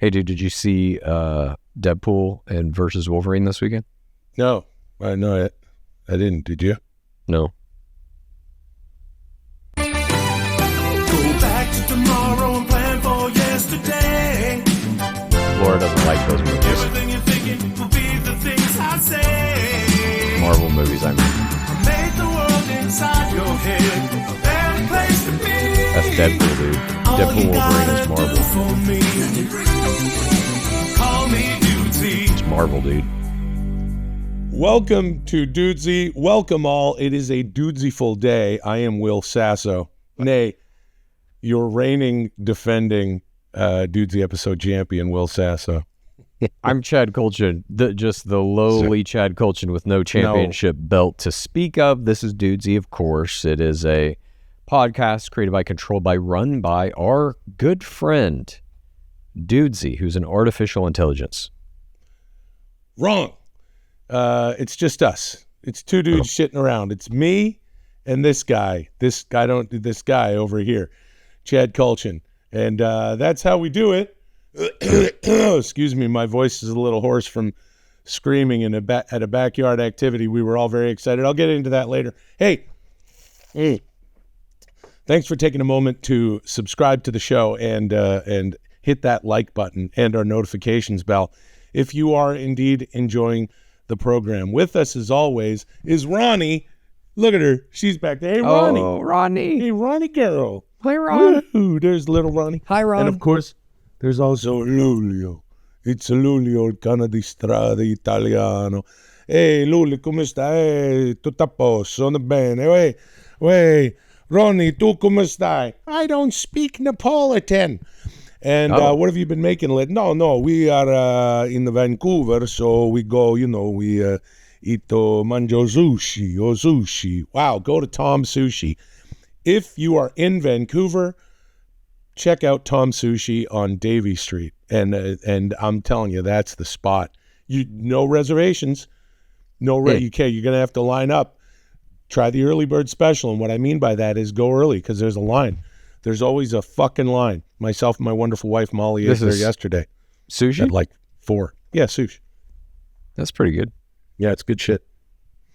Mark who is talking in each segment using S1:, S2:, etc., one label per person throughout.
S1: Hey, dude, did you see Deadpool and versus Wolverine this weekend?
S2: No, I didn't. Did you?
S1: No.
S3: Go back to tomorrow and plan for yesterday.
S1: Laura doesn't like those movies.
S3: Everything you're thinking will be the things I say.
S1: Marvel movies, I mean.
S3: I made the world inside your head a better place to be.
S1: That's Deadpool, dude. Deadpool Wolverine is Marvel.
S3: Call me Dudesy.
S1: It's Marvel, dude.
S2: Welcome to Dudesy. Welcome all. It is a Dudesy-ful day. I am Will Sasso. Nay, your reigning, defending Dudesy episode champion, Will Sasso.
S1: I'm Chad Kultgen, just the lowly Chad Kultgen with no championship belt to speak of. This is Dudesy, of course. It is a podcast created by, controlled by, run by our good friend, Dudesy, who's an artificial intelligence.
S2: Wrong. It's just us. It's two dudes shitting around. It's me and this guy. This guy over here, Chad Kultgen. And that's how we do it. Excuse me, my voice is a little hoarse from screaming at a backyard activity. We were all very excited. I'll get into that later. Hey, thanks for taking a moment to subscribe to the show and hit that like button and our notifications bell if you are indeed enjoying the program. With us, as always, is Ronnie. Look at her. She's back there. Hey, Ronnie.
S1: Oh, Ronnie.
S2: Hey, Ronnie girl.
S1: Hi, Ron.
S2: Woo, there's little Ronnie.
S1: Hi, Ron.
S2: And, of course, there's also Lulio. It's Lulio, il cane di strada italiano. Hey, Lulio, come stai? Tutto a posto? Sono bene. Wey, Ronnie, tu come stai? I don't speak Napolitan. And what have you been making lately? No, we are in Vancouver, so we go, we eat manjo sushi. Wow, go to Tom Sushi. If you are in Vancouver, check out Tom Sushi on Davie Street. And I'm telling you, that's the spot. No reservations. You're going to have to line up. Try the early bird special. And what I mean by that is go early because there's a line. There's always a fucking line. Myself and my wonderful wife, Molly, ate there yesterday.
S1: Sushi?
S2: At like 4. Yeah, sushi.
S1: That's pretty good.
S2: Yeah, it's good shit.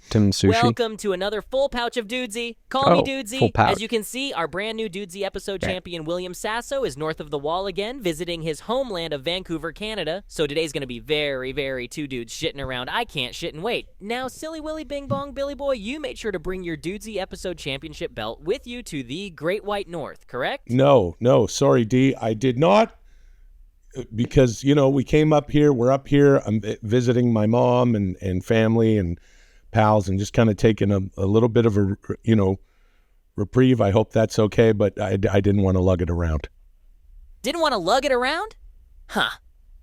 S1: Tim Sushi.
S4: Welcome to another full pouch of Dudesy. Call me Dudesy.
S1: Full pouch.
S4: As you can see, our brand new Dudesy episode champion William Sasso is north of the wall again, visiting his homeland of Vancouver, Canada. So today's going to be very, very two dudes shitting around. I can't shit and wait. Now, Silly Willy Bing Bong Billy Boy, you made sure to bring your Dudesy episode championship belt with you to the Great White North, correct?
S2: No, sorry, D. I did not. Because, we came up here. We're up here. I'm visiting my mom and family and pals and just kind of taking a little bit of a, reprieve. I hope that's okay, but I didn't want to lug it around.
S4: Didn't want to lug it around? Huh.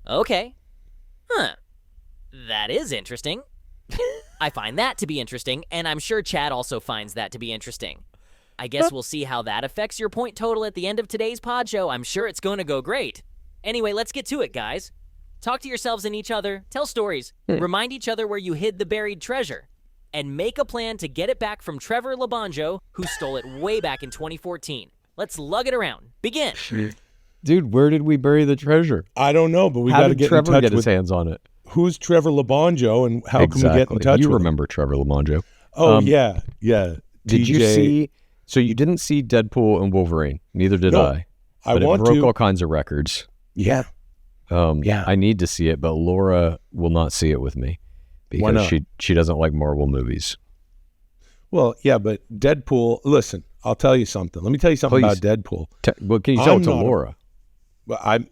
S4: Okay. Huh. That is interesting. I find that to be interesting, and I'm sure Chad also finds that to be interesting. I guess we'll see how that affects your point total at the end of today's pod show. I'm sure it's going to go great. Anyway, let's get to it, guys. Talk to yourselves and each other, tell stories, remind each other where you hid the buried treasure, and make a plan to get it back from Trevor Labanjo, who stole it way back in 2014. Let's lug it around. Begin.
S1: Dude, where did we bury the treasure?
S2: I don't know, but we
S1: How
S2: got to
S1: did
S2: get
S1: Trevor
S2: in touch
S1: get his
S2: with
S1: hands on it?
S2: Who's Trevor Labanjo and how can we get in touch
S1: You
S2: with
S1: remember Trevor Labanjo.
S2: Oh, yeah.
S1: Did you see? So you didn't see Deadpool and Wolverine. Neither did I. But it broke all kinds of records.
S2: Yeah.
S1: I need to see it, but Laura will not see it with me because she doesn't like Marvel movies.
S2: Well, yeah, but Deadpool, listen, I'll tell you something. Let me tell you something about Deadpool.
S1: Well, can you tell it to Laura?
S2: I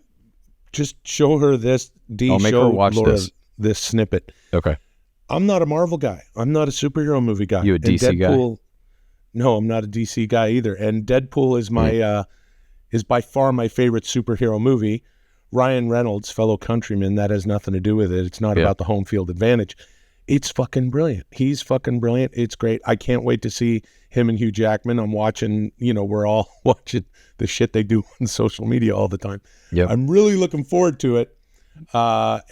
S2: just show her this.
S1: I'll make her watch
S2: Laura
S1: this
S2: snippet.
S1: Okay.
S2: I'm not a Marvel guy. I'm not a superhero movie guy.
S1: You a DC guy?
S2: No, I'm not a DC guy either. And Deadpool is my is by far my favorite superhero movie. Ryan Reynolds, fellow countryman, that has nothing to do with it. It's not about the home field advantage. It's fucking brilliant. He's fucking brilliant. It's great. I can't wait to see him and Hugh Jackman. I'm watching, we're all watching the shit they do on social media all the time.
S1: Yep.
S2: I'm really looking forward to it. But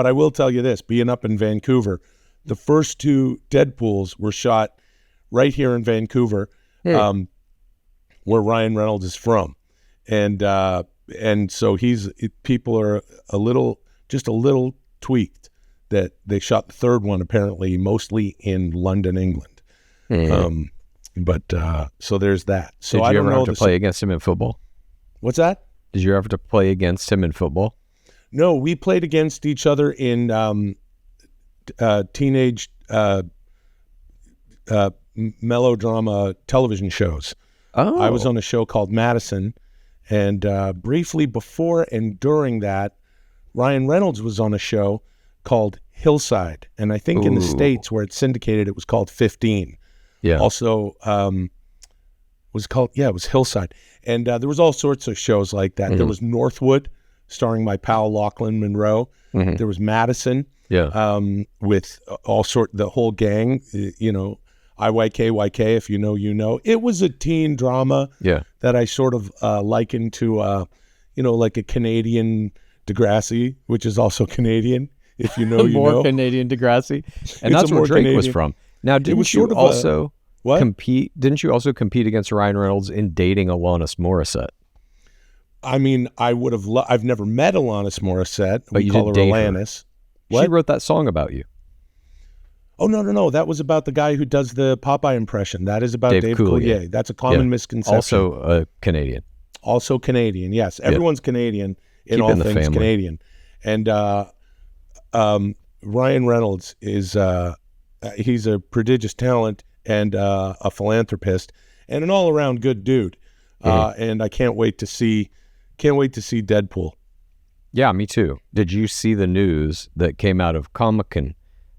S2: I will tell you this, being up in Vancouver, the first 2 Deadpools were shot right here in Vancouver, where Ryan Reynolds is from. And and so people are just a little tweaked that they shot the third one apparently mostly in London, England. But so there's that. So
S1: Did you
S2: I don't
S1: ever
S2: know
S1: have to play against him in football?
S2: What's that?
S1: Did you ever have to play against him in football?
S2: No, we played against each other in teenage melodrama television shows.
S1: Oh,
S2: I was on a show called Madison, and briefly before and during that, Ryan Reynolds was on a show called Hillside, and I think in the States where it's syndicated, it was called 15.
S1: Yeah.
S2: Also, it was Hillside, and there was all sorts of shows like that. There was Northwood, starring my pal Lachlan Monroe. There was Madison, with the whole gang. IYKYK, if you know, you know. It was a teen drama that I sort of likened to, like a Canadian Degrassi, which is also Canadian, if you know, you
S1: more
S2: know.
S1: Canadian Degrassi. And that's where Drake was from. Now, didn't you also compete? Didn't you also compete against Ryan Reynolds in dating Alanis Morissette?
S2: I mean, I would have. I've never met Alanis Morissette.
S1: But
S2: we
S1: you
S2: call
S1: did
S2: her
S1: date
S2: Alanis.
S1: She wrote that song about you.
S2: Oh no! That was about the guy who does the Popeye impression. That is about Dave Coulier. That's a common misconception.
S1: Also Canadian.
S2: Also Canadian. Yes, everyone's Canadian in
S1: Keep
S2: all
S1: in the
S2: things
S1: family.
S2: Canadian. And Ryan Reynolds is he's a prodigious talent and a philanthropist and an all-around good dude. And I can't wait to see Deadpool.
S1: Yeah, me too. Did you see the news that came out of Comic-Con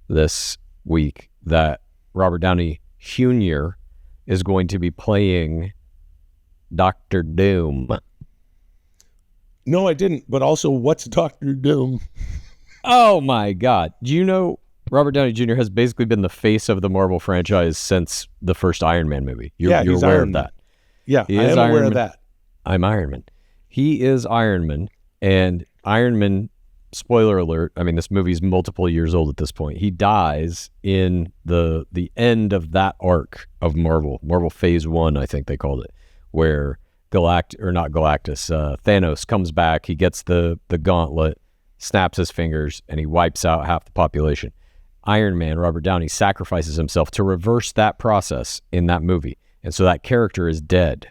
S1: this week that Robert Downey Jr. is going to be playing Dr. Doom?
S2: No, I didn't. But also, what's Dr. Doom?
S1: Oh my God. Do you know Robert Downey Jr. has basically been the face of the Marvel franchise since the first Iron Man movie? You're aware of that.
S2: Yeah, I am aware of that.
S1: I'm Iron Man. He is Iron Man, and Iron Man, spoiler alert, I mean, this movie's multiple years old at this point. He dies in the end of that arc of Marvel Phase 1, I think they called it, where Thanos comes back, he gets the gauntlet, snaps his fingers, and he wipes out half the population. Iron Man, Robert Downey, sacrifices himself to reverse that process in that movie. And so that character is dead.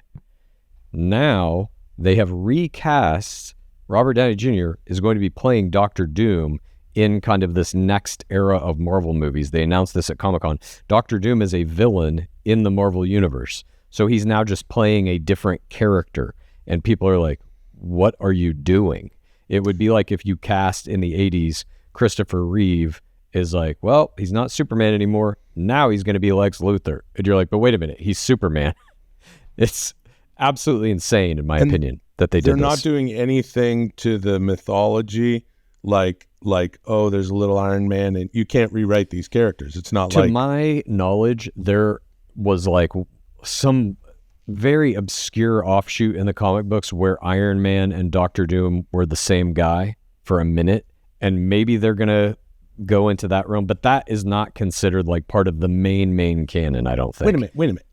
S1: Now they have recast Robert Downey Jr. is going to be playing Dr. Doom in kind of this next era of Marvel movies. They announced this at Comic-Con. Dr. Doom is a villain in the Marvel universe. So he's now just playing a different character. And people are like, what are you doing? It would be like if you cast in the 80s, Christopher Reeve is like, well, he's not Superman anymore. Now he's going to be Lex Luthor. And you're like, but wait a minute, he's Superman. It's absolutely insane, in my opinion, that they did this.
S2: They're not doing anything to the mythology like, oh, there's a little Iron Man, and you can't rewrite these characters. It's not
S1: to my knowledge, there was like some very obscure offshoot in the comic books where Iron Man and Dr. Doom were the same guy for a minute, and maybe they're going to go into that realm, but that is not considered like part of the main canon, I don't think.
S2: Wait a minute.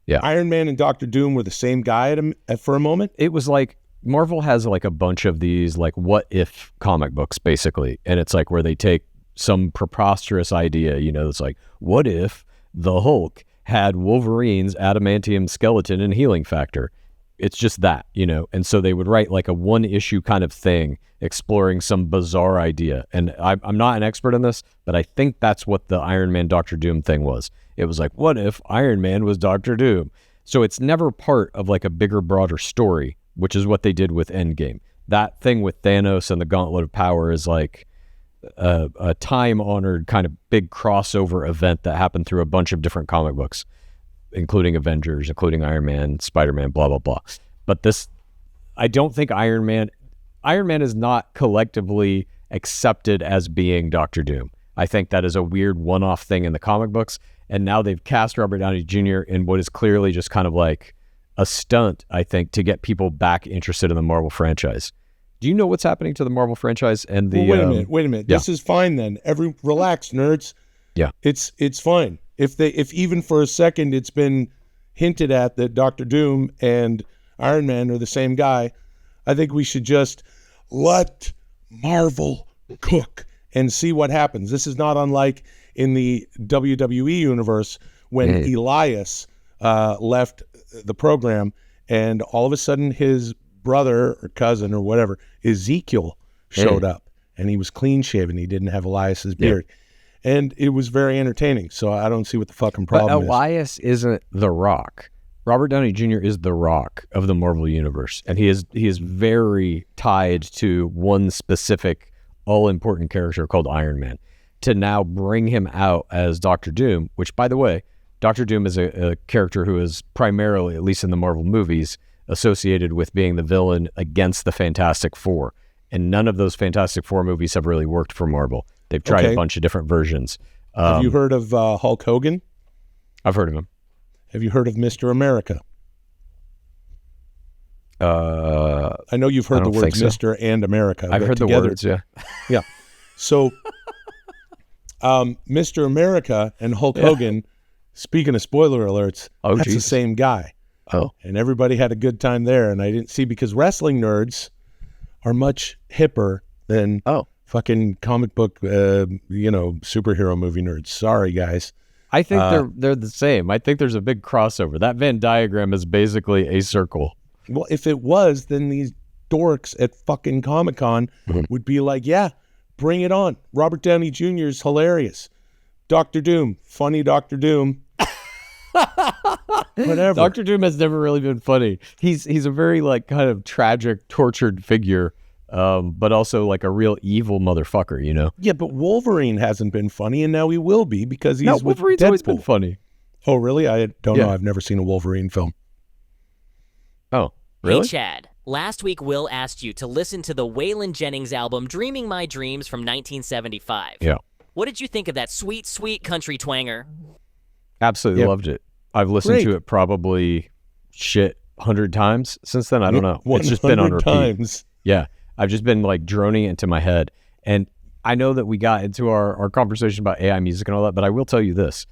S1: Yeah.
S2: Iron Man and Dr. Doom were the same guy for a moment?
S1: It was like, Marvel has like a bunch of these like what if comic books basically, and it's like where they take some preposterous idea, it's like, what if the Hulk had Wolverine's adamantium skeleton and healing factor? It's just that, and so they would write like a one issue kind of thing exploring some bizarre idea. And I'm not an expert in this, but I think that's what the Iron Man Dr. Doom thing was. It was like, what if Iron Man was Dr. Doom? So it's never part of like a bigger, broader story, which is what they did with Endgame. That thing with Thanos and the Gauntlet of Power is like a time-honored kind of big crossover event that happened through a bunch of different comic books, including Avengers, including Iron Man, Spider-Man, blah, blah, blah. But this, I don't think Iron Man is not collectively accepted as being Dr. Doom. I think that is a weird one-off thing in the comic books. And now they've cast Robert Downey Jr. in what is clearly just kind of like a stunt, I think, to get people back interested in the Marvel franchise. Do you know what's happening to the Marvel franchise and the?
S2: Well, wait a minute.
S1: Yeah.
S2: This is fine then. Relax, nerds.
S1: Yeah,
S2: it's fine. If even for a second it's been hinted at that Dr. Doom and Iron Man are the same guy, I think we should just let Marvel cook and see what happens. This is not unlike in the WWE universe when Elias left the program, and all of a sudden his brother or cousin or whatever, Ezekiel, showed up, and he was clean shaven. He didn't have Elias's beard. And it was very entertaining. So I don't see what the fucking problem
S1: is. Elias isn't The Rock. Robert Downey Jr. is The Rock of the Marvel Universe, and he is very tied to one specific all-important character called Iron Man. To now bring him out as Doctor Doom, which, by the way, Doctor Doom is a character who is primarily, at least in the Marvel movies, associated with being the villain against the Fantastic Four. And none of those Fantastic Four movies have really worked for Marvel. They've tried a bunch of different versions.
S2: Have you heard of Hulk Hogan?
S1: I've heard of him.
S2: Have you heard of Mr. America? I know you've heard the words so. Mr. and America.
S1: I've heard together. The words, yeah.
S2: Yeah. So, Mr. America and Hulk Hogan, speaking of spoiler alerts, that's the same guy.
S1: Oh.
S2: And everybody had a good time there. And I didn't see, because wrestling nerds are much hipper than fucking comic book, superhero movie nerds. Sorry, guys.
S1: I think they're the same. I think there's a big crossover. That Venn diagram is basically a circle.
S2: Well, if it was, then these dorks at fucking Comic-Con would be like, yeah, bring it on. Robert Downey Jr. is hilarious. Dr. Doom, funny Dr. Doom. Whatever.
S1: Dr. Doom has never really been funny. He's a very kind of tragic, tortured figure, but also like a real evil motherfucker, you know?
S2: Yeah, but Wolverine hasn't been funny, and now he will be because he's
S1: Wolverine's always been funny.
S2: Oh, really? I don't know. I've never seen a Wolverine film.
S1: Oh, really?
S4: Hey, Chad. Last week, Will asked you to listen to the Waylon Jennings album, Dreaming My Dreams from 1975.
S1: Yeah.
S4: What did you think of that sweet, sweet country twanger?
S1: Absolutely loved it. I've listened to it probably 100 times since then. I don't know. It's just been on repeat.
S2: Times.
S1: Yeah. I've just been droning it into my head. And I know that we got into our conversation about AI music and all that, but I will tell you this.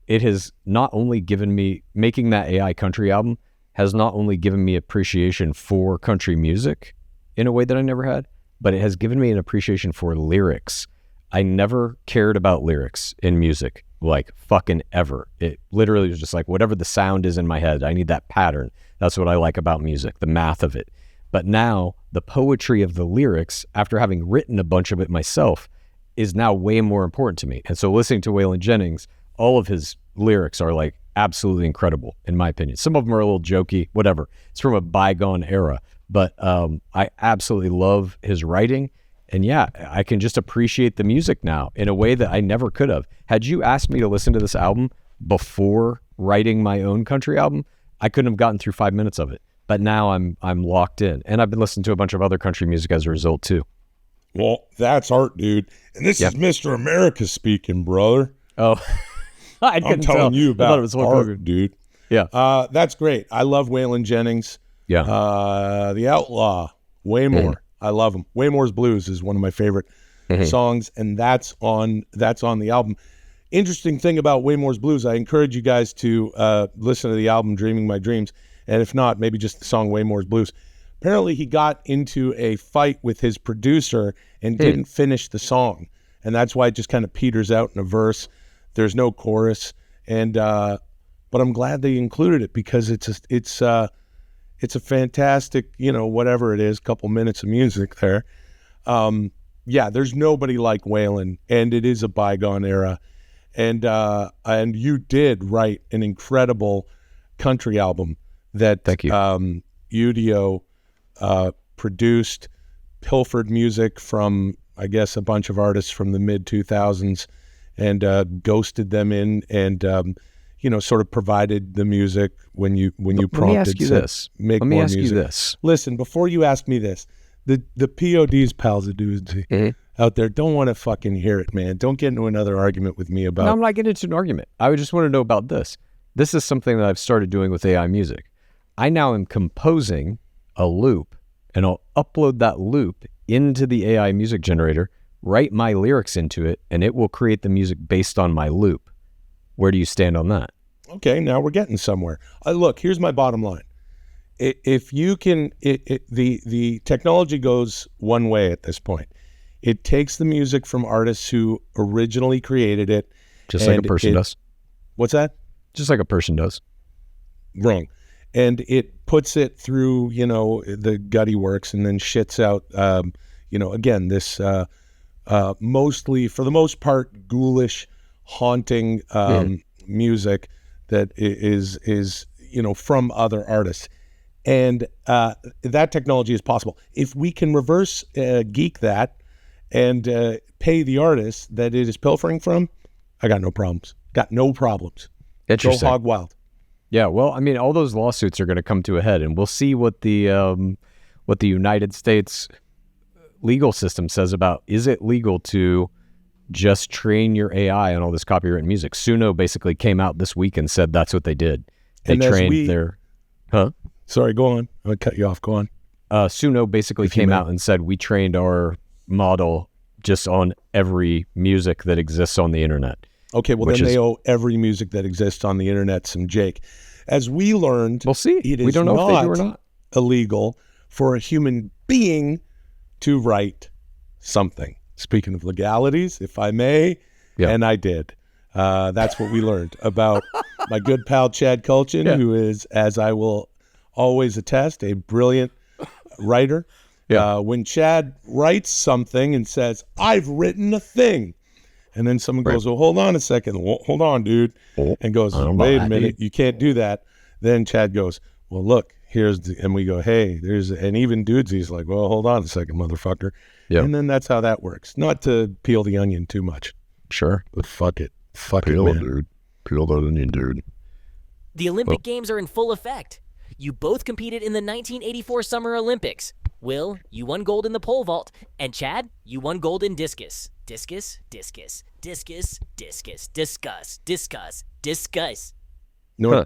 S1: It has not only given me, making that AI country album has not only given me appreciation for country music in a way that I never had, but it has given me an appreciation for lyrics. I never cared about lyrics in music, fucking ever. It literally was just whatever the sound is in my head, I need that pattern. That's what I like about music, the math of it. But now the poetry of the lyrics, after having written a bunch of it myself, is now way more important to me. And so listening to Waylon Jennings, all of his lyrics are absolutely incredible, in my opinion. Some of them are a little jokey, whatever. It's from a bygone era. But I absolutely love his writing. And yeah, I can just appreciate the music now in a way that I never could have. Had you asked me to listen to this album before writing my own country album, I couldn't have gotten through 5 minutes of it. But now I'm locked in. And I've been listening to a bunch of other country music as a result too.
S2: Well, that's art, dude. And this is Mr. America speaking, brother.
S1: Oh,
S2: I'm telling you about art, dude.
S1: Yeah.
S2: That's great. I love Waylon Jennings.
S1: Yeah.
S2: The Outlaw, Waymore. I love him. Waymore's Blues is one of my favorite songs, and that's on the album. Interesting thing about Waymore's Blues, I encourage you guys to listen to the album Dreaming My Dreams, and if not, maybe just the song Waymore's Blues. Apparently, he got into a fight with his producer and didn't finish the song, and that's why it just kind of peters out in a verse. There's no chorus, and but I'm glad they included it because it's a fantastic, whatever it is, couple minutes of music there. There's nobody like Waylon, and it is a bygone era. And you did write an incredible country album that
S1: Thank you.
S2: Udio produced, pilfered music from, I guess, a bunch of artists from the mid-2000s and ghosted them in and sort of provided the music when you prompted.
S1: Let me ask you this.
S2: Make
S1: Let me
S2: more
S1: ask
S2: music.
S1: you this.
S2: Listen, before you ask me this, the PODs, pals of Dudesy, out there don't want to fucking hear it, man. Don't get into another argument with me about.
S1: No, I'm not getting into an argument. I would just want to know about this. This is something that I've started doing with AI music. I now am composing a loop, and I'll upload that loop into the AI music generator, write my lyrics into it, and it will create the music based on my loop. Where do you stand on that?
S2: Okay, now we're getting somewhere. Look, here's my bottom line. if you can, the technology goes one way at this point. It takes the music from artists who originally created it.
S1: Just like a person does.
S2: What's that?
S1: Just like a person does.
S2: Wrong. And it puts it through, the gutty works and then shits out, again, this mostly, for the most part, ghoulish, haunting music that is from other artists. And that technology is possible. If we can reverse geek that and pay the artist that it is pilfering from, I got no problems. Got no problems.
S1: Interesting.
S2: Go hog wild.
S1: Yeah, well, I mean, all those lawsuits are going to come to a head, and we'll see what the United States legal system says about, is it legal to just train your AI on all this copyrighted music? Suno basically came out this week and said that's what they did. They
S2: And as
S1: trained
S2: we-
S1: their... Huh?
S2: Sorry, go on. I'm going to cut you off. Go on.
S1: Suno basically came out and said, we trained our model just on every music that exists on the internet.
S2: Okay, well, then they owe every music that exists on the internet some Jake. As we learned,
S1: We'll see.
S2: it is
S1: We don't know if they do or not.
S2: illegal for a human being to write something. Speaking of legalities, if I may,
S1: Yeah.
S2: and I did. That's what we learned about my good pal Chad Kultgen, who is, as I will always attest, a brilliant writer.
S1: Yeah.
S2: When Chad writes something and says, I've written a thing, and then someone goes, well, hold on a second. Well, hold on, dude. And goes, wait a minute. You can't do that. Then Chad goes, well, look, and we go, hey, and even Dudesy's like, well, hold on a second, motherfucker.
S1: Yeah.
S2: And then that's how that works. Not to peel the onion too much,
S1: Sure.
S2: but fuck it. Fuck
S1: Peel
S2: it,
S1: it,
S2: man.
S1: dude. Peel that onion, dude.
S4: The Olympic Games are in full effect. You both competed in the 1984 Summer Olympics. Will, you won gold in the pole vault, and Chad, you won gold in discus. Discus, discus, discus, discus, discus.
S2: No,
S1: Huh.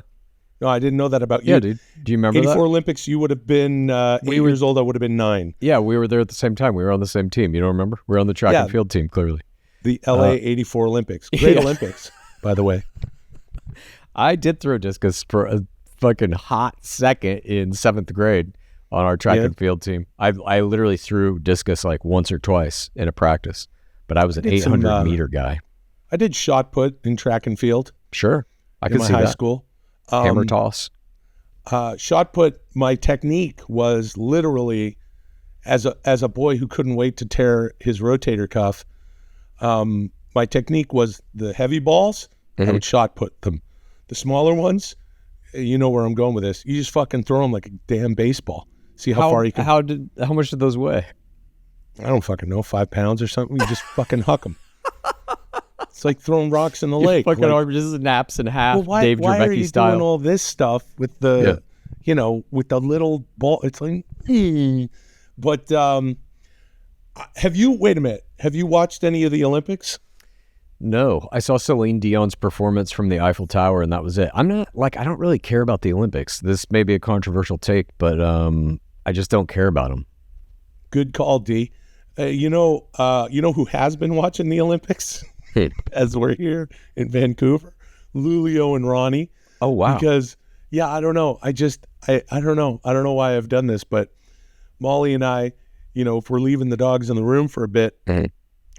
S2: no, I didn't know that about you.
S1: Yeah, dude. Do you remember
S2: 84
S1: that?
S2: Olympics, you would have been 8 years old. I would have been 9.
S1: Yeah, we were there at the same time. We were on the same team. You don't remember? We were on the track
S2: Yeah.
S1: and field team, clearly.
S2: The LA 84 Olympics. Great
S1: Yeah.
S2: Olympics, by the way.
S1: I did throw discus for a fucking hot second in 7th grade on our track
S2: Yeah.
S1: and field team. I literally threw discus like once or twice in a practice, but I was an
S2: did some,
S1: 800-meter guy.
S2: I did shot put in track and field
S1: Sure. I
S2: in
S1: could
S2: my
S1: see
S2: high
S1: that.
S2: school.
S1: Hammer toss.
S2: Shot put, my technique was literally, as a boy who couldn't wait to tear his rotator cuff, my technique was the heavy balls, I would shot put them. The smaller ones, you know where I'm going with this. You just fucking throw them like a damn baseball. See how far you can.
S1: How much did those weigh?
S2: I don't fucking know, 5 pounds or something. You just fucking huck them. It's like throwing rocks in the lake.
S1: Fucking
S2: Like,
S1: arm just snaps in half,
S2: well, why
S1: Dave
S2: are
S1: Dravecky
S2: you
S1: style.
S2: doing all this stuff with the, with the little ball? It's like, but wait a minute. Have you watched any of the Olympics?
S1: No, I saw Celine Dion's performance from the Eiffel Tower, and that was it. I don't really care about the Olympics. This may be a controversial take, but I just don't care about them.
S2: Good call, D. You know who has been watching the Olympics as we're here in Vancouver? Lulio and Ronnie.
S1: Oh, wow.
S2: Because, I don't know. I don't know. I don't know why I've done this, but Molly and I, if we're leaving the dogs in the room for a bit,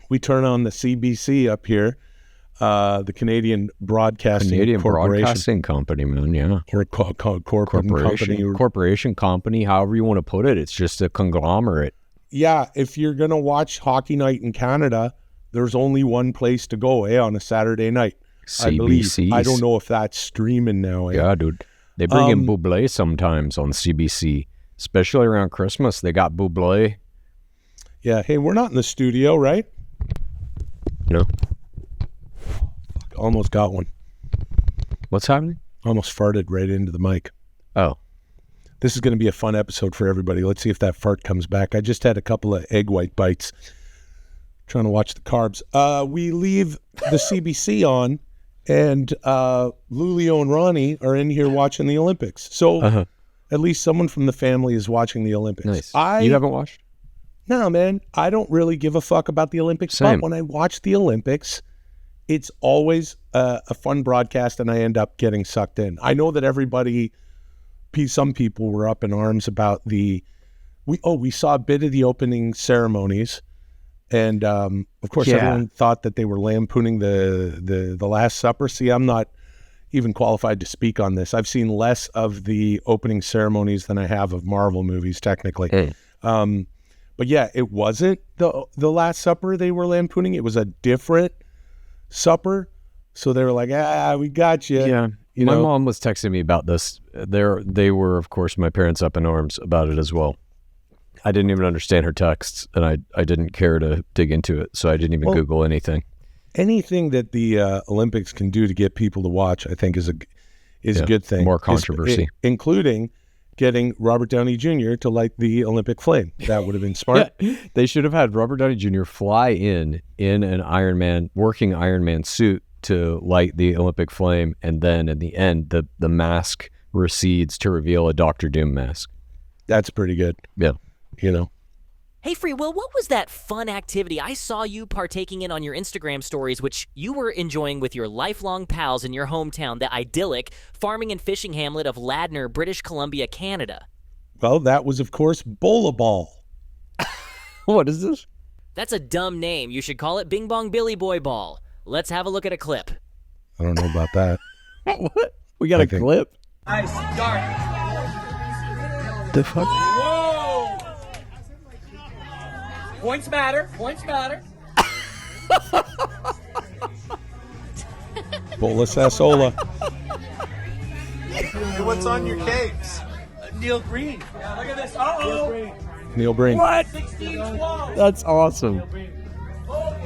S2: we turn on the CBC up here, the Canadian Broadcasting Corporation.
S1: Broadcasting Company, man, yeah.
S2: Or
S1: Corporation company, however you want to put it. It's just a conglomerate.
S2: Yeah, if you're going to watch Hockey Night in Canada, there's only one place to go, on a Saturday night. I believe.
S1: CBCs.
S2: I don't know if that's streaming now.
S1: Yeah, dude. They bring in Bublé sometimes on CBC, especially around Christmas. They got Bublé.
S2: Yeah, hey, we're not in the studio, right?
S1: No.
S2: Almost got one.
S1: What's happening?
S2: Almost farted right into the mic.
S1: Oh.
S2: This is going to be a fun episode for everybody. Let's see if that fart comes back. I just had a couple of egg white bites. Trying to watch the carbs. We leave the CBC on, and Lulio and Ronnie are in here watching the Olympics. So at least someone from the family is watching the Olympics.
S1: Nice. You haven't watched?
S2: No, man. I don't really give a fuck about the Olympics.
S1: Same.
S2: But when I watch the Olympics, it's always a fun broadcast, and I end up getting sucked in. I know that everybody some people were up in arms about we saw a bit of the opening ceremonies, and of course everyone thought that they were lampooning the Last Supper. See, I'm not even qualified to speak on this. I've seen less of the opening ceremonies than I have of Marvel movies, technically. But yeah, it wasn't the Last Supper they were lampooning. It was a different supper. So they were like, we got you.
S1: Yeah. My mom was texting me about this. They were, of course, my parents up in arms about it as well. I didn't even understand her texts, and I didn't care to dig into it, so I didn't even Google anything.
S2: Anything that the Olympics can do to get people to watch, I think, is a good thing.
S1: More controversy.
S2: Including getting Robert Downey Jr. to light the Olympic flame. That would have been smart.
S1: They should have had Robert Downey Jr. fly in an working Iron Man suit to light the Olympic flame, and then in the end, the mask recedes to reveal a Doctor Doom mask.
S2: That's pretty good.
S1: Yeah.
S4: Hey, Free Will, what was that fun activity I saw you partaking in on your Instagram stories, which you were enjoying with your lifelong pals in your hometown, the idyllic farming and fishing hamlet of Ladner, British Columbia, Canada?
S2: Well, that was, of course, Bowla Ball.
S1: What is this?
S4: That's a dumb name. You should call it Bing Bong Billy Boy Ball. Let's have a look at a clip.
S2: I don't know about that.
S1: What? We got a clip?
S5: Nice, dark.
S1: The fuck?
S5: Whoa! Points matter. Points matter.
S2: Bowla Sassola.
S6: Hey, what's on your cakes?
S5: Neil Green. Yeah, look at this. Uh-oh.
S2: Neil Breen.
S1: What?
S5: 16-12.
S1: That's awesome.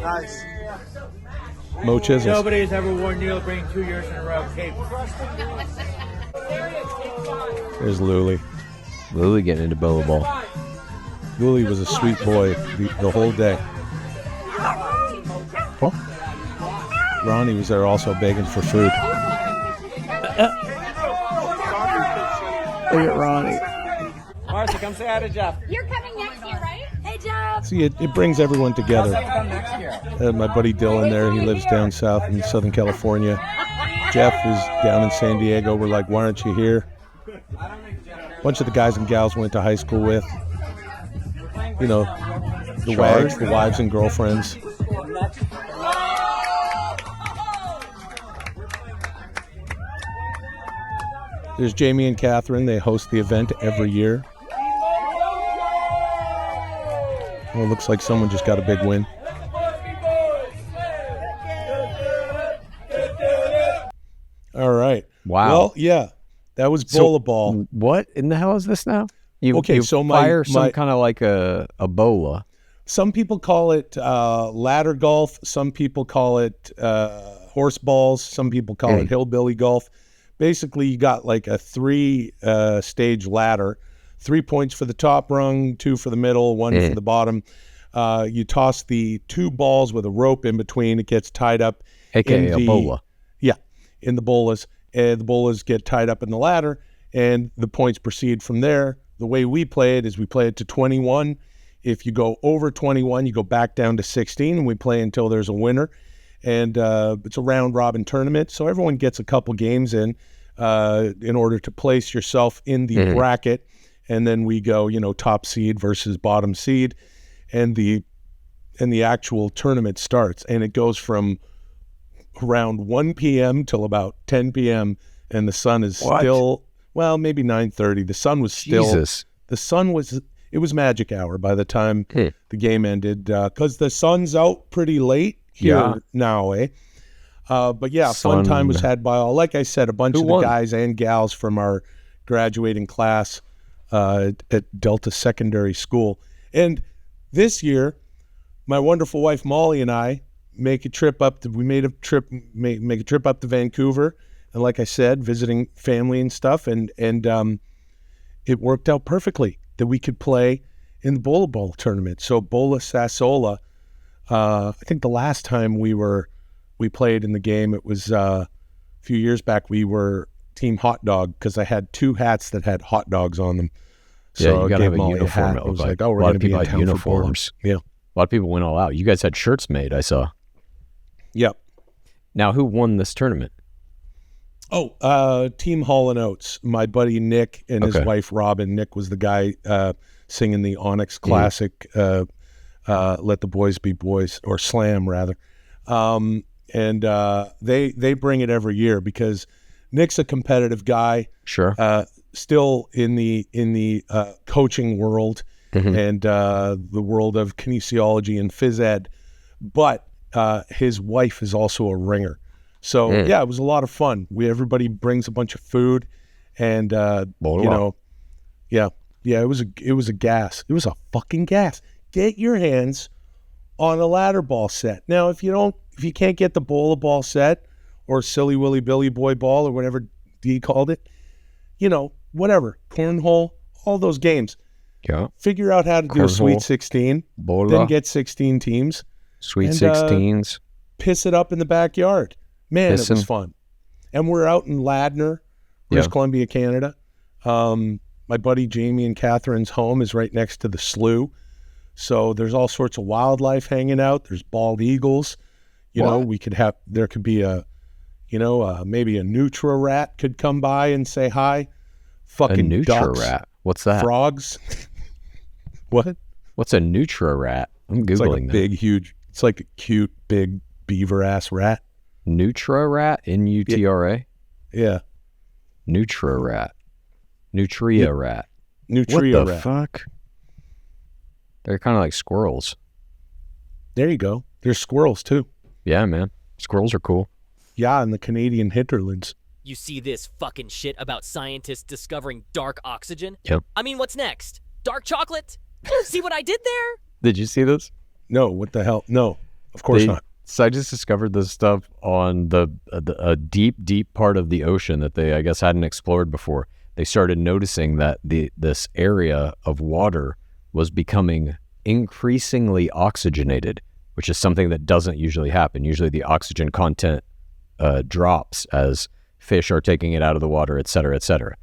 S6: Nice.
S2: Mo Chisels.
S5: Nobody's ever worn Neil Green 2 years in a row. Cape.
S2: There's Luli.
S1: Lily getting into Bowla Ball.
S2: Luli was a sweet boy the whole day. Ronnie was there also begging for food.
S1: Look at Ronnie.
S5: Martha, come say hi to Jeff.
S7: You're coming next year, right? Hey, Jeff.
S2: See, it brings everyone together.
S5: Come next year.
S2: My buddy Dylan there, he lives down south in Southern California. Jeff is down in San Diego. We're like, why aren't you here? A bunch of the guys and gals went to high school with. You know, the wags, the wives and girlfriends. There's Jamie and Catherine. They host the event every year. Well, it looks like someone just got a big win. All right.
S1: Wow.
S2: Well, yeah, that was Bowla Ball.
S1: What in the hell is this now? You
S2: so
S1: fire some kind of like a bola.
S2: Some people call it ladder golf. Some people call it horse balls. Some people call it hillbilly golf. Basically, you got like a 3-stage ladder, 3 points for the top rung, 2 for the middle, 1 for the bottom. You toss the 2 balls with a rope in between. It gets tied up.
S1: AKA a bola.
S2: Yeah, in the bolas. The bolas get tied up in the ladder, and the points proceed from there. The way we play it is we play it to 21. If you go over 21, you go back down to 16, and we play until there's a winner. And it's a round-robin tournament, so everyone gets a couple games in order to place yourself in the bracket. And then we go, top seed versus bottom seed, and the actual tournament starts. And it goes from around 1 p.m. till about 10 p.m., and the sun is still, well, maybe 9:30. The sun was still,
S1: Jesus.
S2: It was magic hour by the time the game ended, because the sun's out pretty late here now, eh? But yeah, fun time was had by all. Like I said, a bunch of the guys and gals from our graduating class at Delta Secondary School. And this year, my wonderful wife Molly and I make a trip up to Vancouver, and like I said, visiting family and stuff, and it worked out perfectly that we could play in the Bowla Ball tournament. So Bowla Sassola, I think the last time we played in the game, it was a few years back. We were Team Hot Dog because I had 2 hats that had hot dogs on them. So
S1: you got to have a
S2: Molly
S1: uniform.
S2: I was like, we're going to be in town
S1: uniforms.
S2: For yeah.
S1: A lot of people went all out. You guys had shirts made, I saw.
S2: Yep.
S1: Now, who won this tournament?
S2: Team Hall & Oates. My buddy Nick and his wife Robin. Nick was the guy singing the Onyx classic, Let the Boys Be Boys, or Slam rather. And they bring it every year because Nick's a competitive guy.
S1: Sure.
S2: Still in the coaching world and the world of kinesiology and phys ed, but his wife is also a ringer. So yeah, it was a lot of fun. Everybody brings a bunch of food, and it was a gas. It was a fucking gas. Get your hands on a ladder ball set. Now, if you can't get the Bowla Ball set or Silly Willy Billy Boy Ball or whatever D called it, whatever, cornhole, all those games.
S1: Yeah.
S2: Figure out how to do a Sweet 16,
S1: Bowla,
S2: then get 16 teams.
S1: Sweet 16s.
S2: Piss it up in the backyard. Man, it was fun. And we're out in Ladner, British Columbia, Canada. My buddy Jamie and Catherine's home is right next to the slough. So there's all sorts of wildlife hanging out. There's bald eagles. There could be maybe a Nutra rat could come by and say hi. Fucking
S1: a Nutra
S2: ducks,
S1: rat. What's that?
S2: Frogs. What?
S1: What's a Nutra rat? I'm Googling
S2: It's like a
S1: that.
S2: big, huge, it's like a cute, big beaver ass rat.
S1: Nutra rat? N-U-T-R-A?
S2: Yeah.
S1: Nutra rat. Nutria rat.
S2: Nutria
S1: what the
S2: rat.
S1: fuck? They're kind of like squirrels.
S2: There you go. There's squirrels too.
S1: Yeah, man. Squirrels are cool.
S2: Yeah, in the Canadian hinterlands.
S4: You see this fucking shit about scientists discovering dark oxygen?
S1: Yep.
S4: I mean, what's next? Dark chocolate? See what I did there?
S1: Did you see this?
S2: No, what the hell? No, of course not.
S1: Scientists discovered this stuff on a deep, deep part of the ocean that they, I guess, hadn't explored before. They started noticing that this area of water was becoming increasingly oxygenated, which is something that doesn't usually happen. Usually the oxygen content drops as fish are taking it out of the water, et cetera, et cetera.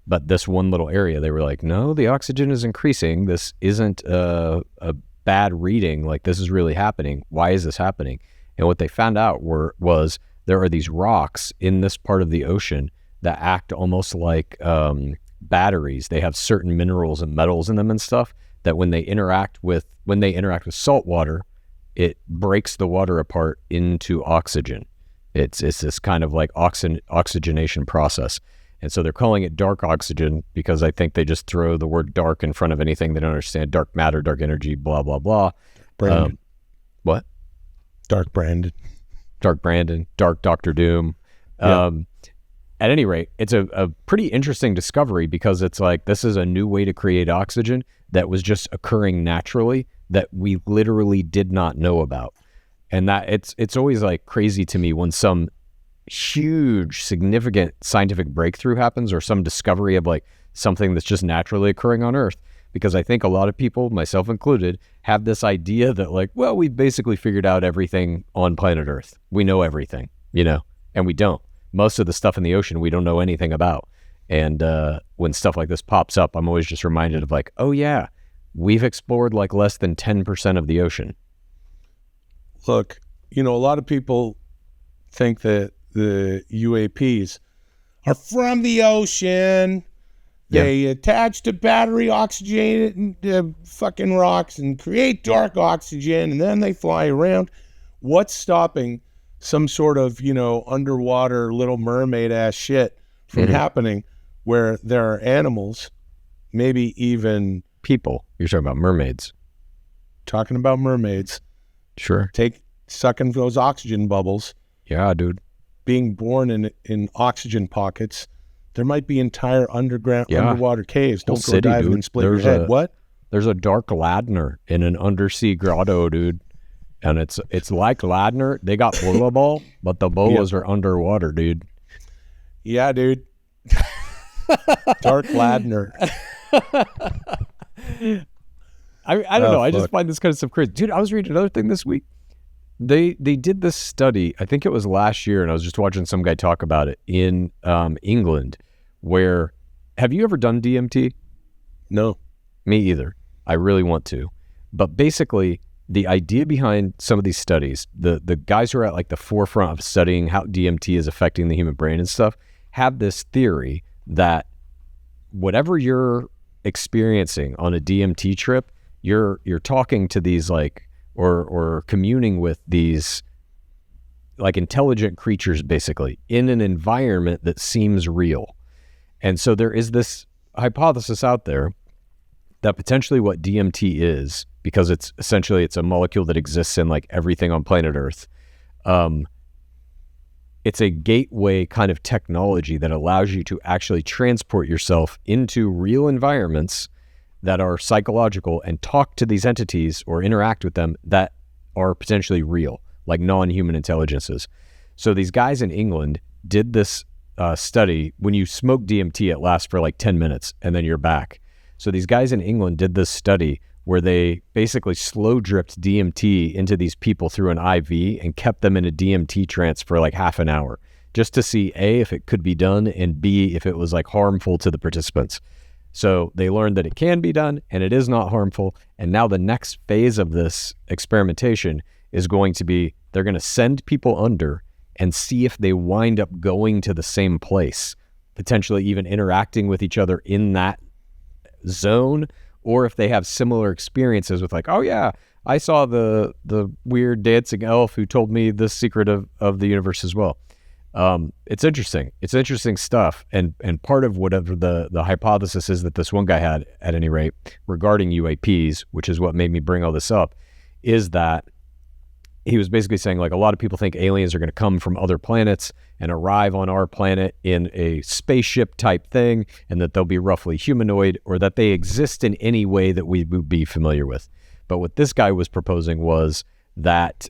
S1: But this one little area, they were like, no, the oxygen is increasing. This isn't a bad reading. Like, this is really happening. Why is this happening? And what they found out was there are these rocks in this part of the ocean that act almost like batteries. They have certain minerals and metals in them and stuff that when they interact with salt water, it breaks the water apart into oxygen. It's this kind of like oxygenation process. And so they're calling it dark oxygen because I think they just throw the word dark in front of anything they don't understand. Dark matter, dark energy, blah, blah, blah.
S2: Brandon.
S1: What?
S2: Dark Brandon.
S1: Dark Brandon, Dark Dr. Doom.
S2: Yeah.
S1: At any rate, it's a pretty interesting discovery because it's like this is a new way to create oxygen that was just occurring naturally that we literally did not know about. And that it's always like crazy to me when some huge, significant scientific breakthrough happens or some discovery of like something that's just naturally occurring on Earth. Because I think a lot of people, myself included, have this idea that like, well, we've basically figured out everything on planet Earth. We know everything, and we don't. Most of the stuff in the ocean we don't know anything about. And when stuff like this pops up, I'm always just reminded of like, oh yeah, we've explored like less than 10% of the ocean.
S2: Look, a lot of people think that the UAPs are from the ocean. They attach to battery oxygenated fucking rocks and create dark oxygen, and then they fly around. What's stopping some sort of, underwater Little Mermaid ass shit from happening where there are animals, maybe even
S1: people? You're talking about mermaids.
S2: Talking about mermaids.
S1: Sure.
S2: Sucking those oxygen bubbles.
S1: Yeah, dude.
S2: Being born in oxygen pockets. There might be entire underwater caves. Don't go diving and split your head. What?
S1: There's a dark Ladner in an undersea grotto, dude. And it's like Ladner. They got Bowla Ball, but the bolas are underwater, dude.
S2: Yeah, dude. Dark Ladner.
S1: I don't know. I just find this kind of stuff crazy. Dude, I was reading another thing this week. They did this study, I think it was last year, and I was just watching some guy talk about it in England, where, have you ever done DMT?
S2: No.
S1: Me either. I really want to. But basically, the idea behind some of these studies, the guys who are at like the forefront of studying how DMT is affecting the human brain and stuff, have this theory that whatever you're experiencing on a DMT trip, you're talking to these like, or communing with these like intelligent creatures basically in an environment that seems real. And so there is this hypothesis out there that potentially what DMT is, because it's a molecule that exists in like everything on planet Earth. It's a gateway kind of technology that allows you to actually transport yourself into real environments that are psychological and talk to these entities or interact with them that are potentially real, like non-human intelligences. So these guys in England did this study. When you smoke DMT, it lasts for like 10 minutes and then you're back. So these guys in England did this study where they basically slow dripped DMT into these people through an IV and kept them in a DMT trance for like half an hour, just to see A, if it could be done, and B, if it was like harmful to the participants. So they learned that it can be done and it is not harmful. And now the next phase of this experimentation is going to be, they're going to send people under and see if they wind up going to the same place, potentially even interacting with each other in that zone, or if they have similar experiences with like, oh yeah, I saw the weird dancing elf who told me the secret of the universe as well. It's interesting. It's interesting stuff. And part of whatever the hypothesis is that this one guy had, at any rate, regarding UAPs, which is what made me bring all this up, is that he was basically saying like a lot of people think aliens are going to come from other planets and arrive on our planet in a spaceship type thing, and that they'll be roughly humanoid, or that they exist in any way that we would be familiar with. But what this guy was proposing was that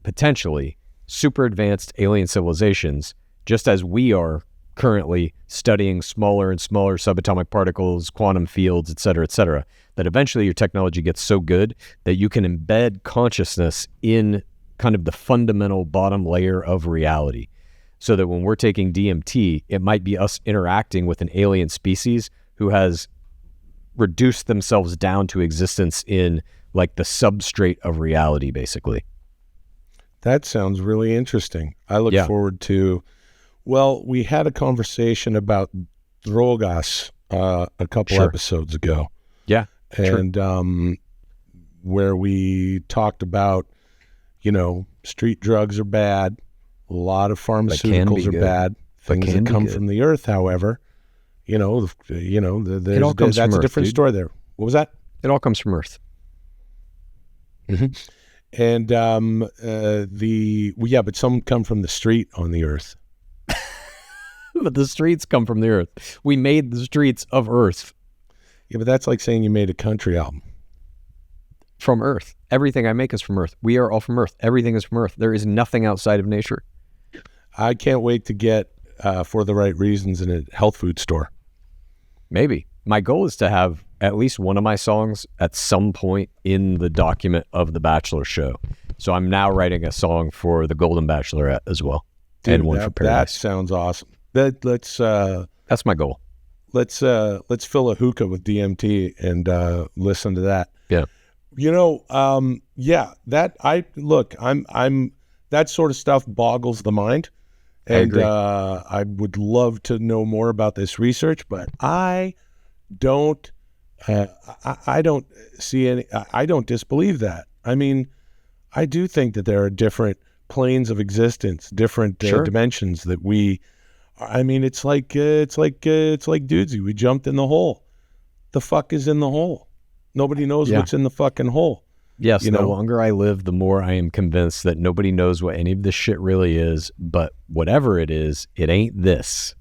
S1: potentially super advanced alien civilizations, just as we are currently studying smaller and smaller subatomic particles, quantum fields, et cetera, that eventually your technology gets so good that you can embed consciousness in kind of the fundamental bottom layer of reality. So that when we're taking DMT, it might be us interacting with an alien species who has reduced themselves down to existence in like the substrate of reality, basically.
S2: That sounds really interesting. I look forward to, well, we had a conversation about drogas a couple episodes ago.
S1: Yeah.
S2: And where we talked about, you know, street drugs are bad. A lot of pharmaceuticals are bad. Things that come from the earth, however, that's a different story there. What was that?
S1: It all comes from Earth.
S2: Mm-hmm. And but some come from the street on the earth.
S1: But the streets come from the earth. We made the streets of Earth.
S2: Yeah, but that's like saying you made a country album.
S1: From Earth. Everything I make is from Earth. We are all from Earth. Everything is from Earth. There is nothing outside of nature.
S2: I can't wait to get For the Right Reasons in a health food store.
S1: Maybe. My goal is to have at least one of my songs at some point in the document of The Bachelor show. So I'm now writing a song for The Golden Bachelorette as well.
S2: Dude,
S1: and one for Paradise.
S2: That sounds awesome.
S1: That's my goal.
S2: Let's fill a hookah with DMT and listen to that.
S1: Yeah.
S2: I'm that sort of stuff boggles the mind. And I would love to know more about this research, but I don't see any, I don't disbelieve that. I mean, I do think that there are different planes of existence, different dimensions that it's like Dudesy. We jumped in the hole. The fuck is in the hole? Nobody knows what's in the fucking hole.
S1: Yes, the longer I live, the more I am convinced that nobody knows what any of this shit really is, but whatever it is, it ain't this.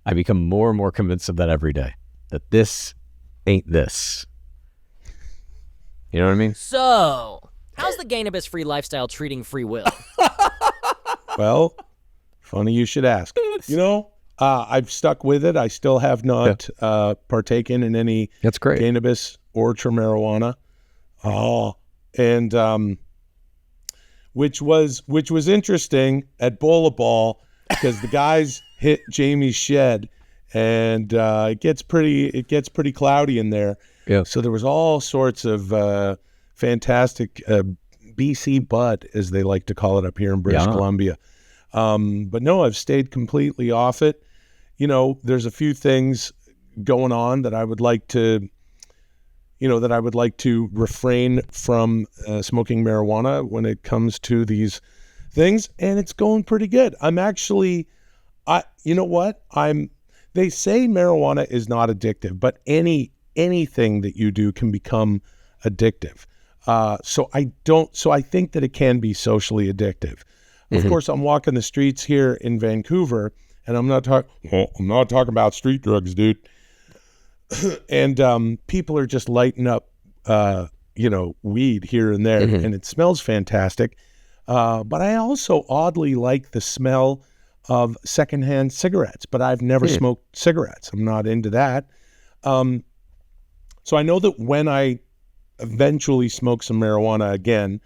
S1: I become more and more convinced of that every day, that this ain't this. You know what I mean?
S4: So, how's the Gainabus free lifestyle treating free will?
S2: Well, funny you should ask. I've stuck with it. I still have not partaken in any cannabis or marijuana. And which was interesting at Bowla Ball because the guys hit Jamie's shed, and it gets pretty cloudy in there.
S1: Yeah.
S2: So there was all sorts of fantastic BC bud, as they like to call it up here in British Columbia. But no, I've stayed completely off it. You know, there's a few things going on that I would like to, refrain from smoking marijuana when it comes to these things, and it's going pretty good. I'm actually, you know what? They say marijuana is not addictive, but anything that you do can become addictive. So I think that it can be socially addictive. Of course, I'm walking the streets here in Vancouver, and I'm not talking about street drugs, dude. And people are just lighting up, weed here and there, and it smells fantastic. But I also oddly like the smell of secondhand cigarettes, but I've never smoked cigarettes. I'm not into that. So I know that when I eventually smoke some marijuana again,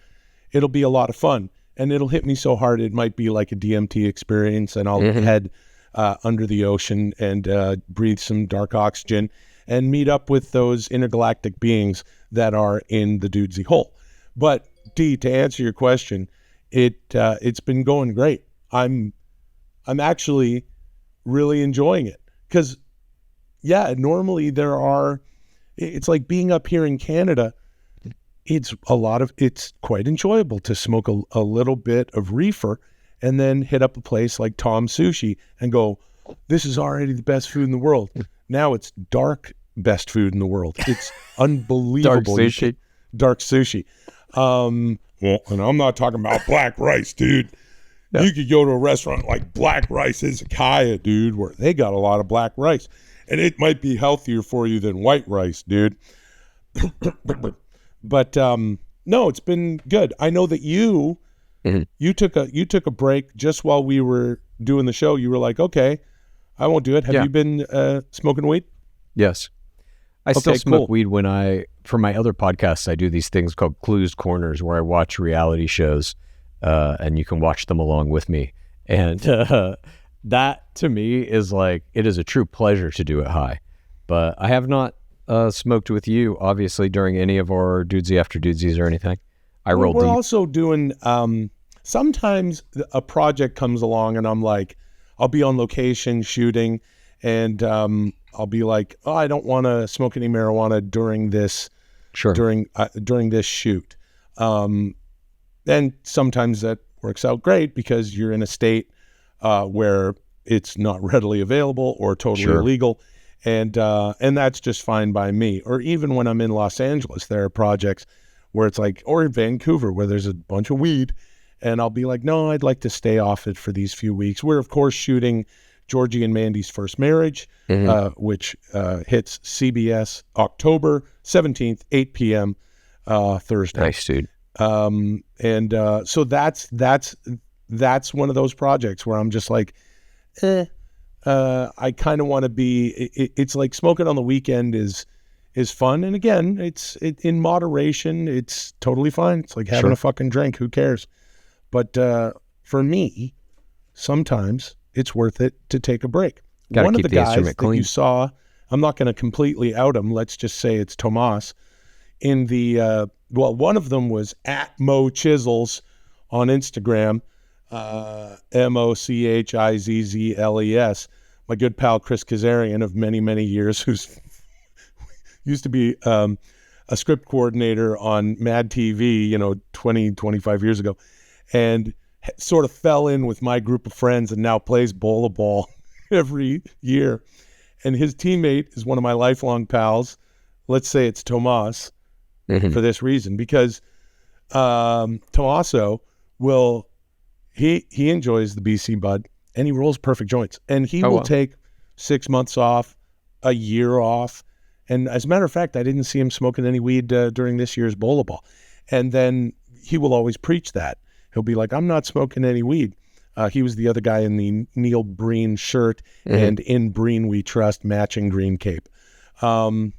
S2: it'll be a lot of fun, and it'll hit me so hard it might be like a DMT experience, and I'll head under the ocean and breathe some dark oxygen and meet up with those intergalactic beings that are in the Dudesy hole. But D, to answer your question, it's been going great. I'm actually really enjoying it because, normally it's like being up here in Canada. It's quite enjoyable to smoke a little bit of reefer and then hit up a place like Tom's Sushi and go, this is already the best food in the world. Now it's dark best food in the world. It's unbelievable. Dark sushi. Well, and I'm not talking about black rice, dude. No. You could go to a restaurant like Black Rice Izakaya, dude, where they got a lot of black rice. And it might be healthier for you than white rice, dude. But no, it's been good. I know that you took a break just while we were doing the show. You were like, okay, I won't do it. Have you been smoking weed?
S1: Yes. I still smoke weed for my other podcasts. I do these things called Clues Corners where I watch reality shows and you can watch them along with me. And that to me is like, it is a true pleasure to do it high. But I have not smoked with you, obviously, during any of our Dudesy After Dudesies or anything. We're deep. Also doing,
S2: sometimes a project comes along and I'm like, I'll be on location shooting and I'll be like, oh, I don't want to smoke any marijuana during this, during this shoot. And sometimes that works out great because you're in a state where it's not readily available or totally illegal. And that's just fine by me. Or even when I'm in Los Angeles, there are projects where it's like, or in Vancouver where there's a bunch of weed and I'll be like, no, I'd like to stay off it for these few weeks. We're of course shooting Georgie and Mandy's First Marriage, which hits CBS October 17th, 8 p.m. Thursday.
S1: Nice, dude.
S2: So that's one of those projects where I'm just like, I kind of want to be. It's like smoking on the weekend is fun, and again, it's in moderation. It's totally fine. It's like having a fucking drink. Who cares? But for me, sometimes it's worth it to take a break. One of the guys that you saw, I'm not going to completely out him. Let's just say it's Tomas. In the one of them was at Mo Chisels on Instagram, MOCHIZZLES. My good pal Chris Kazarian of many, many years, who's used to be a script coordinator on Mad TV, 20, 25 years ago, and sort of fell in with my group of friends and now plays Bowla Ball every year. And his teammate is one of my lifelong pals. Let's say it's Tomas for this reason, because Tomaso he enjoys the BC bud and he rolls perfect joints, and he will take 6 months off, a year off. And as a matter of fact, I didn't see him smoking any weed during this year's Bowla Ball. And then he will always preach that. He'll be like, I'm not smoking any weed. He was the other guy in the Neil Breen shirt and in Breen We Trust matching green cape. I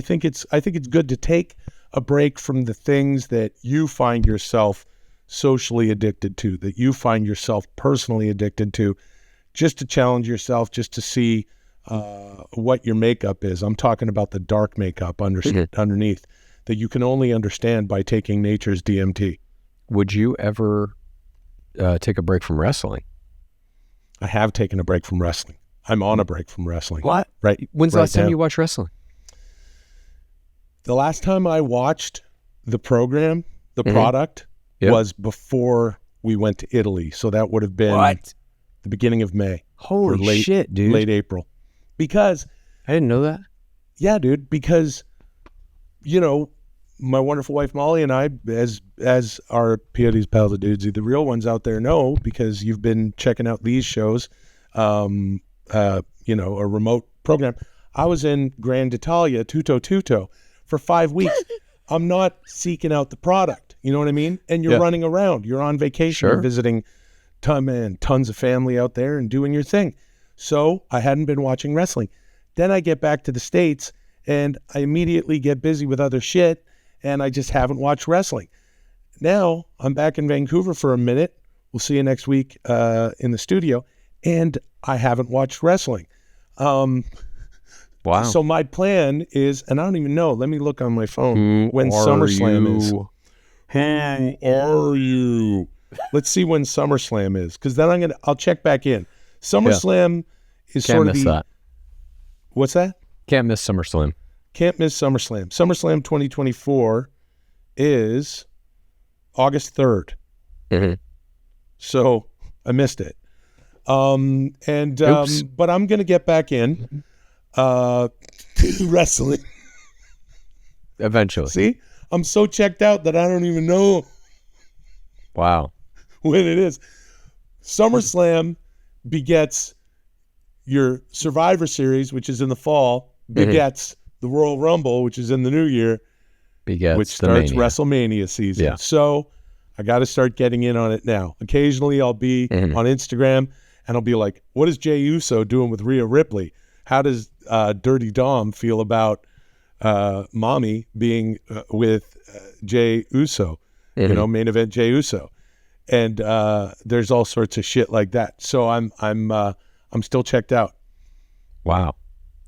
S2: think it's good to take a break from the things that you find yourself socially addicted to, that you find yourself personally addicted to, just to challenge yourself, just to see what your makeup is. I'm talking about the dark makeup underneath. that you can only understand by taking nature's DMT.
S1: Would you ever take a break from wrestling?
S2: I have taken a break from wrestling. I'm on a break from wrestling.
S1: What?
S2: Right.
S1: When's the
S2: right
S1: last time
S2: now.
S1: you watched wrestling?
S2: The last time I watched the program, the product,
S1: Yep.
S2: was before we went to Italy. So that would have been the beginning of May.
S1: Holy
S2: or late,
S1: shit, dude.
S2: Late April. Because,
S1: I didn't know that.
S2: yeah, dude, because, you know, my wonderful wife Molly and I, as our POD's pals of Dudesy, the real ones out there know, because you've been checking out these shows, you know, a remote program. I was in Grand Italia, Tutto, for 5 weeks. I'm not seeking out the product. You know what I mean? And you're running around. You're on vacation. You're visiting tons of family out there and doing your thing. So I hadn't been watching wrestling. Then I get back to the States and I immediately get busy with other shit, and I just haven't watched wrestling. Now I'm back in Vancouver for a minute. We'll see you next week in the studio, and I haven't watched wrestling.
S1: Wow.
S2: So my plan is, and I don't even know, let me look on my phone when SummerSlam is. Who are you? Let's see when SummerSlam is, because then I'll check back in. SummerSlam is
S1: Can't
S2: sort of
S1: miss that.
S2: What's that?
S1: Can't miss SummerSlam.
S2: Can't miss SummerSlam. SummerSlam 2024 is August 3rd.
S1: Mm-hmm.
S2: So I missed it. But I'm going to get back in to wrestling.
S1: Eventually.
S2: See? I'm so checked out that I don't even know
S1: Wow.
S2: when it is. SummerSlam begets your Survivor Series, which is in the fall, begets the Royal Rumble, which is in the new year,
S1: Begets
S2: which
S1: the
S2: starts
S1: mania.
S2: WrestleMania season.
S1: Yeah.
S2: So I got to start getting in on it now. Occasionally I'll be on Instagram and I'll be like, what is Jey Uso doing with Rhea Ripley? How does Dirty Dom feel about Mommy being with Jey Uso? You know, main event Jey Uso. And there's all sorts of shit like that. So I'm still checked out.
S1: Wow.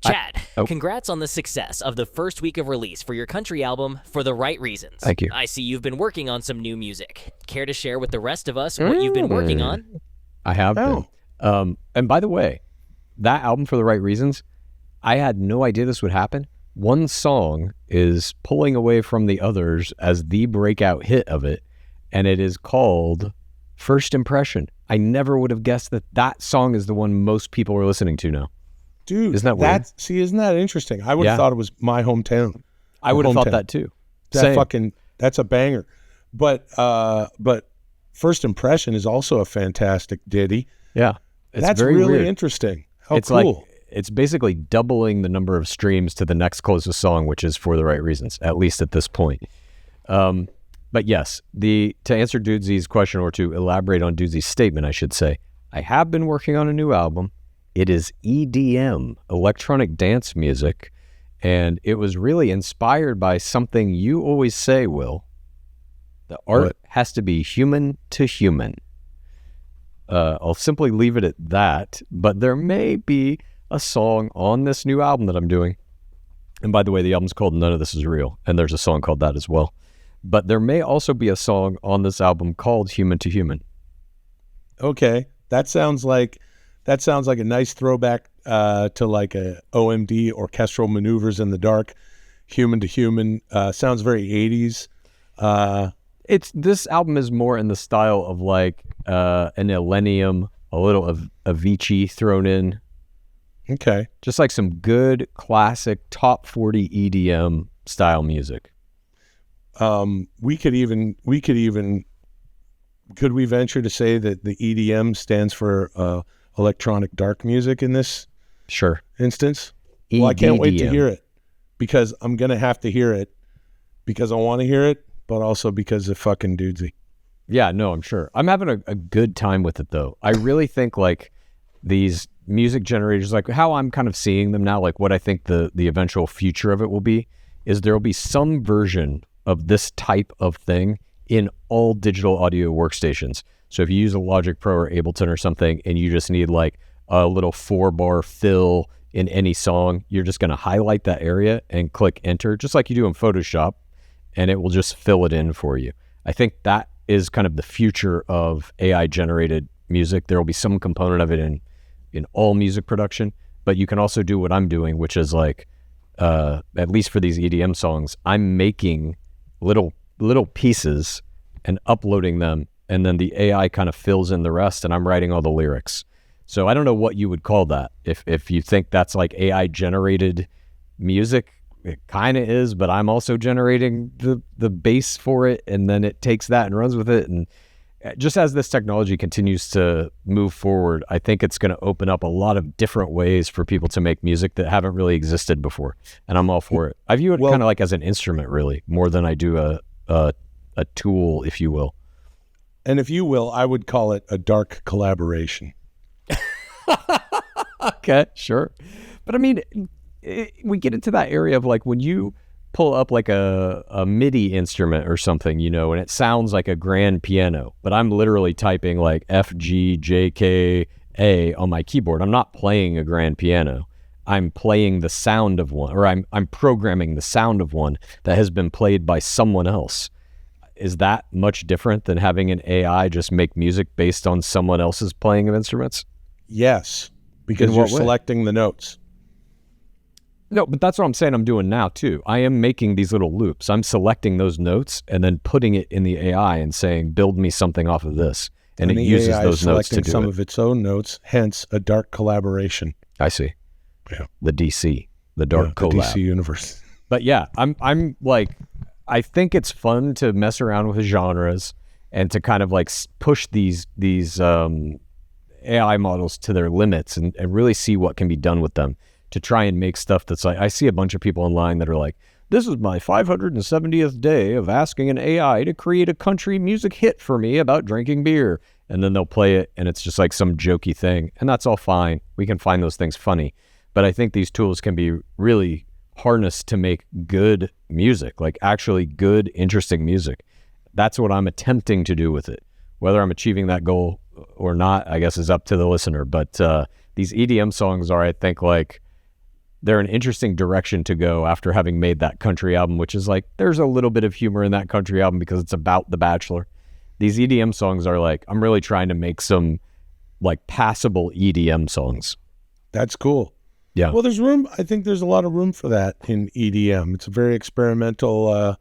S4: Chad, congrats on the success of the first week of release for your country album, For the Right Reasons.
S1: Thank you.
S4: I see you've been working on some new music. Care to share with the rest of us what you've been working on?
S1: I have been. And by the way, that album, For the Right Reasons, I had no idea this would happen. One song is pulling away from the others as the breakout hit of it, and it is called First Impression. I never would have guessed that song is the one most people are listening to now.
S2: Dude,
S1: Isn't that weird?
S2: Isn't that interesting? I would have thought it was My Hometown.
S1: I would have thought that too.
S2: That's a banger. But First Impression is also a fantastic ditty.
S1: Yeah. It's
S2: That's
S1: very
S2: really
S1: weird.
S2: interesting. How
S1: It's
S2: cool.
S1: like, it's basically doubling the number of streams to the next closest song, which is For the Right Reasons, at least at this point. But yes, to answer Dudesy's question, or to elaborate on Dudesy's statement, I should say, I have been working on a new album. It is EDM, electronic dance music, and it was really inspired by something you always say, Will. The art has to be human to human. I'll simply leave it at that, but there may be a song on this new album that I'm doing. And by the way, the album's called None of This Is Real, and there's a song called that as well. But there may also be a song on this album called Human to Human.
S2: Okay. That sounds like a nice throwback to like a OMD, Orchestral Maneuvers in the Dark. Human to Human sounds very 80s.
S1: This album is more in the style of like an Millennium, a little of Avicii thrown in.
S2: Okay.
S1: Just like some good classic top 40 EDM style music.
S2: Could we venture to say that the EDM stands for electronic dark music in this
S1: Sure.
S2: instance? Well, I can't wait to
S1: EDM.
S2: hear it, because I'm going to have to hear it because I want to hear it, but also because of fucking Dudesy.
S1: Yeah, no, I'm sure. I'm having a good time with it, though. I really think like these music generators, like how I'm kind of seeing them now, like what I think the eventual future of it will be, is there will be some version of this type of thing in all digital audio workstations. So if you use a Logic Pro or Ableton or something, and you just need like a little 4-bar fill in any song, you're just going to highlight that area and click enter, just like you do in Photoshop. and it will just fill it in for you. I think that is kind of the future of AI generated music. There will be some component of it in all music production, but you can also do what I'm doing, which is like, at least for these EDM songs, I'm making little pieces and uploading them, and then the AI kind of fills in the rest, and I'm writing all the lyrics. So I don't know what you would call that. If you think that's like AI generated music, it kind of is, but I'm also generating the bass for it, and then it takes that and runs with it. And just as this technology continues to move forward, I think it's going to open up a lot of different ways for people to make music that haven't really existed before. And I'm all for it. I view it kind of like as an instrument, really, more than I do a tool, if you will.
S2: And if you will, I would call it a dark collaboration.
S1: Okay, sure. But I mean, we get into that area of like when you pull up like a MIDI instrument or something, you know, and it sounds like a grand piano, but I'm literally typing like F, G, J, K, A on my keyboard. I'm not playing a grand piano. I'm playing the sound of one, or I'm programming the sound of one that has been played by someone else. Is that much different than having an AI just make music based on someone else's playing of instruments?
S2: Yes, because you're selecting the notes.
S1: No, but that's what I'm saying I'm doing now too. I am making these little loops. I'm selecting those notes and then putting it in the AI and saying, build me something off of this. And it uses
S2: AI
S1: those notes to do
S2: some
S1: it.
S2: of its own notes, hence a dark collaboration.
S1: I see.
S2: Yeah.
S1: The DC, the dark collab.
S2: The DC universe.
S1: But yeah, I'm like, I think it's fun to mess around with genres and to kind of like push these AI models to their limits and really see what can be done with them, to try and make stuff that's like, I see a bunch of people online that are like, this is my 570th day of asking an AI to create a country music hit for me about drinking beer. And then they'll play it and it's just like some jokey thing. And that's all fine. We can find those things funny. But I think these tools can be really harnessed to make good music, like actually good, interesting music. That's what I'm attempting to do with it. Whether I'm achieving that goal or not, I guess is up to the listener. But these EDM songs are, I think, like, they're an interesting direction to go after having made that country album, which is like, there's a little bit of humor in that country album because it's about The Bachelor. These EDM songs are like, I'm really trying to make some like passable EDM songs.
S2: That's cool.
S1: Yeah.
S2: Well, there's room. I think there's a lot of room for that in EDM. It's a very experimental,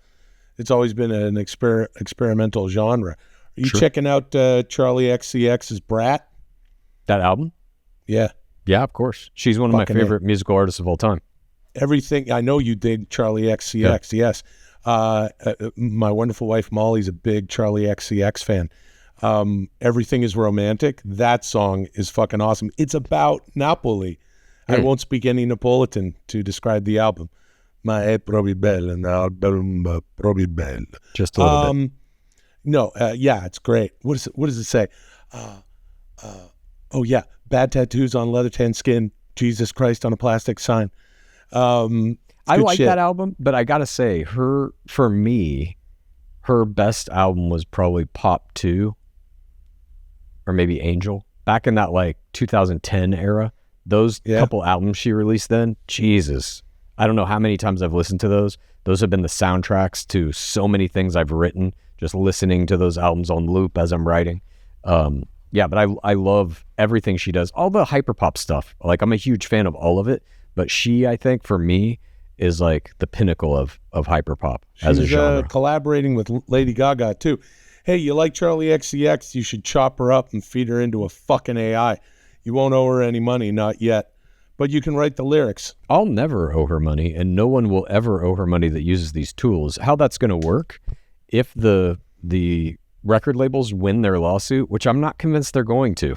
S2: it's always been an experimental genre. Are you checking out Charlie XCX's Brat?
S1: That album?
S2: Yeah.
S1: Yeah, of course. She's one of my favorite musical artists of all time.
S2: Everything. I know you dig Charlie XCX, yes. My wonderful wife Molly's a big Charlie XCX fan. Everything is Romantic. That song is fucking awesome. It's about Napoli. I won't speak any Napolitan to describe the album. Ma è proprio bella, l'album proprio bello.
S1: Just a little bit.
S2: No, yeah, it's great. What does it say? Oh yeah, bad tattoos on leather tan skin, Jesus Christ on a plastic sign. I
S1: like that album, but I gotta say, for me, her best album was probably Pop 2 or maybe Angel. Back in that like 2010 era, those couple albums she released then, Jesus. I don't know how many times I've listened to those. Those have been the soundtracks to so many things I've written, just listening to those albums on loop as I'm writing. Yeah, but I love everything she does. All the hyperpop stuff. Like, I'm a huge fan of all of it, but she, I think, for me, is like the pinnacle of hyperpop as a genre.
S2: She's collaborating with Lady Gaga, too. Hey, you like Charlie XCX? You should chop her up and feed her into a fucking AI. You won't owe her any money, not yet. But you can write the lyrics.
S1: I'll never owe her money, and no one will ever owe her money that uses these tools. How that's going to work, if the record labels win their lawsuit, which I'm not convinced they're going to,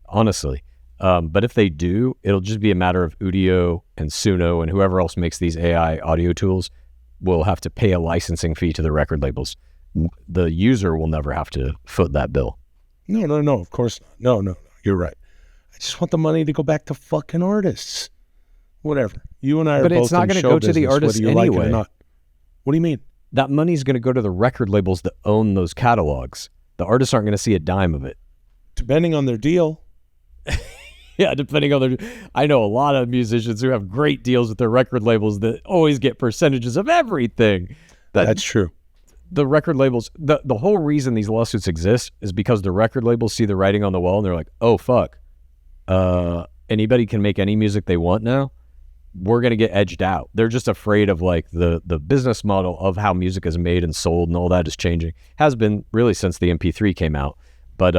S1: honestly. But if they do, it'll just be a matter of Udio and Suno and whoever else makes these AI audio tools will have to pay a licensing fee to the record labels. The user will never have to foot that bill.
S2: No, of course not. No, you're right. I just want the money to go back to fucking artists. Whatever. You and I are both in show business. But it's not going to go to the artists anyway. Like it or not. What do you mean?
S1: That money's going to go to the record labels that own those catalogs. The artists aren't going to see a dime of it.
S2: Depending on their deal.
S1: Yeah, depending on their... I know a lot of musicians who have great deals with their record labels that always get percentages of everything.
S2: That's true.
S1: the record labels, the whole reason these lawsuits exist is because the record labels see the writing on the wall and they're like, oh, fuck. Anybody can make any music they want now. We're going to get edged out. They're just afraid of like the business model of how music is made and sold and all that is changing. Has been really since the MP3 came out. But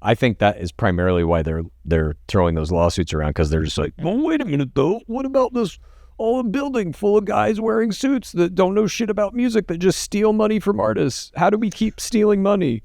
S1: I think that is primarily why they're throwing those lawsuits around, because they're just like, well, wait a minute though. What about this a building full of guys wearing suits that don't know shit about music, that just steal money from artists? How do we keep stealing money?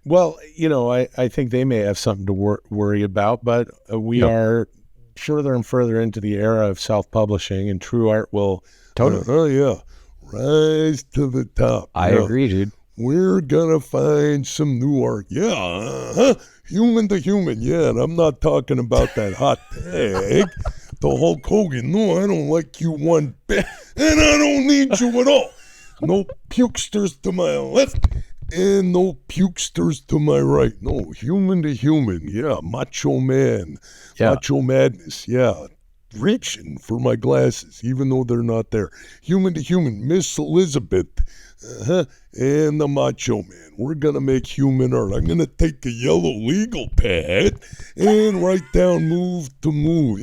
S2: Well, I think they may have something to worry about, but we are further and further into the era of self-publishing, and true art will rise to the top.
S1: I agree, dude.
S2: We're gonna find some new art. Yeah, human to human. Yeah, and I'm not talking about that hot tag, the Hulk Hogan. No, I don't like you one bit, and I don't need you at all. No pukesters to my left, and no pukesters to my right. No, human to human. Yeah, macho man, macho madness. Yeah, reaching for my glasses, even though they're not there. Human to human, Miss Elizabeth. And the Macho Man. We're gonna make human art. I'm gonna take a yellow legal pad and write down move to move,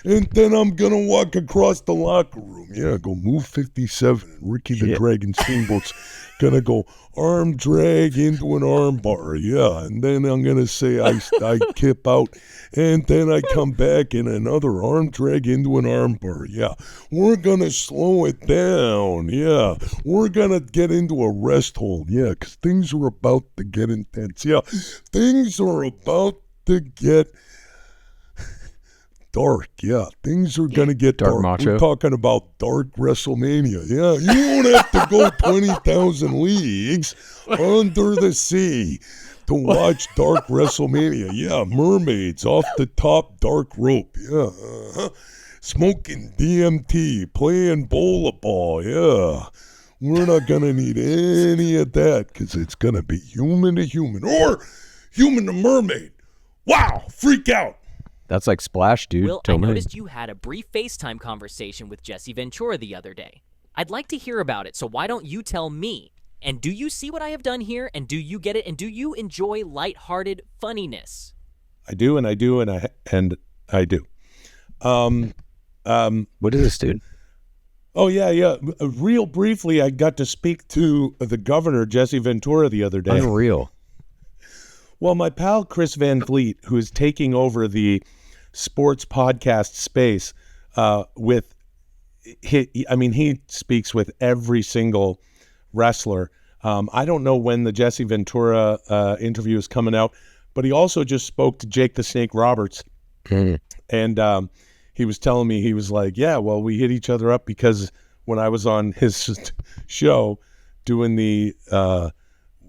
S2: and then I'm gonna walk across the locker room, go move 57. And Ricky the Dragon Steamboat's gonna go arm drag into an arm bar, and then I'm gonna say I kip out, and then I come back in another arm drag into an arm bar, We're gonna slow it down, We're gonna get into a rest hold, because things are about to get intense, Things are about to get dark, things are gonna get dark.
S1: Macho.
S2: We're talking about dark WrestleMania, You won't have to go 20,000 leagues under the sea to watch dark WrestleMania, mermaids off the top dark rope, smoking DMT, playing Bowla Ball, We're not gonna need any of that, because it's gonna be human to human, or human to mermaid. Wow, freak out.
S1: That's like Splash, dude.
S4: Will, I noticed you had a brief FaceTime conversation with Jesse Ventura the other day. I'd like to hear about it, so why don't you tell me? And do you see what I have done here? And do you get it? And do you enjoy lighthearted funniness?
S2: I do, and I do, and I do.
S1: What is this, dude?
S2: Oh, yeah. Real briefly, I got to speak to the governor, Jesse Ventura, the other day.
S1: Unreal.
S2: Well, my pal Chris Van Vliet, who is taking over the sports podcast space he speaks with every single wrestler. I don't know when the Jesse Ventura interview is coming out, but he also just spoke to Jake the Snake Roberts. And he was telling me, he was like, we hit each other up because when I was on his show doing the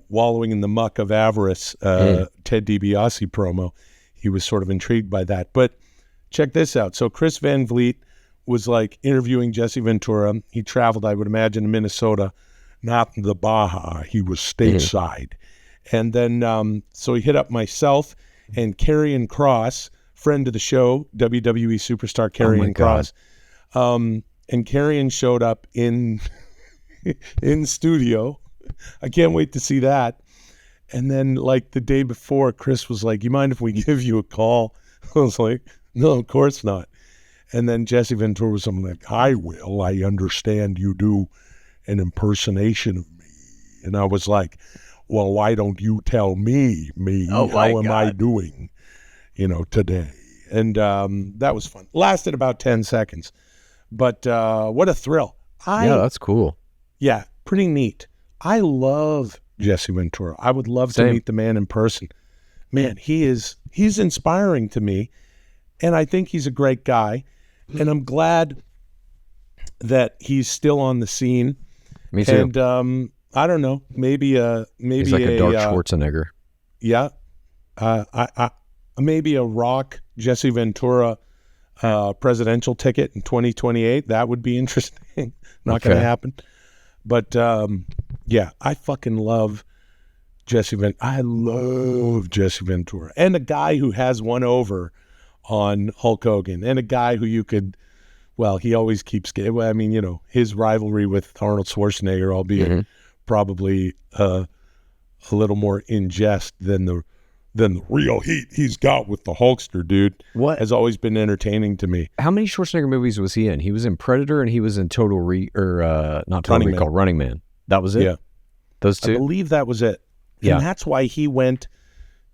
S2: Wallowing in the Muck of Avarice, Ted DiBiase promo, he was sort of intrigued by that. But check this out. So Chris Van Vliet was like interviewing Jesse Ventura. He traveled, I would imagine, to Minnesota, not the Baja. He was stateside. And then, so he hit up myself and Karrion Kross, friend of the show, WWE superstar Karrion Kross. And Karrion showed up in studio. I can't wait to see that. And then like the day before, Chris was like, you mind if we give you a call? I was like, no, of course not. And then Jesse Ventura was something like, I will. I understand you do an impersonation of me. And I was like, well, why don't you tell me? How am I doing, today? And that was fun. Lasted about 10 seconds. But what a thrill.
S1: That's cool.
S2: Yeah, pretty neat. I love Jesse Ventura. I would love to meet the man in person. Man, he's inspiring to me, and I think he's a great guy, and I'm glad that he's still on the scene.
S1: Me too.
S2: And I don't know, maybe
S1: he's like a dark Schwarzenegger.
S2: Yeah, maybe a Rock Jesse Ventura presidential ticket in 2028. That would be interesting. Not going to happen. But I fucking love Jesse Ventura. I love Jesse Ventura. And a guy who has one over on Hulk Hogan. And a guy who you could, he always keeps, his rivalry with Arnold Schwarzenegger, albeit probably a little more in jest than the real heat he's got with the Hulkster, dude.
S1: What
S2: has always been entertaining to me.
S1: How many Schwarzenegger movies was he in? He was in Predator and he was in not Total Recall, Running Man. That was it?
S2: Yeah.
S1: Those two?
S2: I believe that was it.
S1: Yeah.
S2: And that's why he went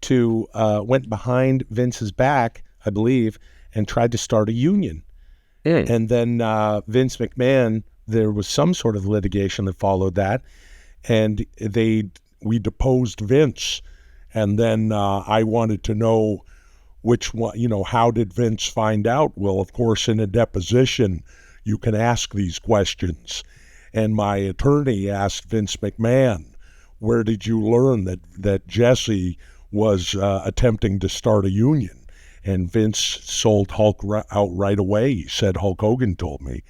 S2: behind Vince's back, I believe, and tried to start a union. And then Vince McMahon, there was some sort of litigation that followed that, and we deposed Vince. And then I wanted to know which one, how did Vince find out? Well, of course, in a deposition, you can ask these questions. And my attorney asked Vince McMahon, where did you learn that Jesse was attempting to start a union? And Vince sold Hulk out right away. He said, Hulk Hogan told me.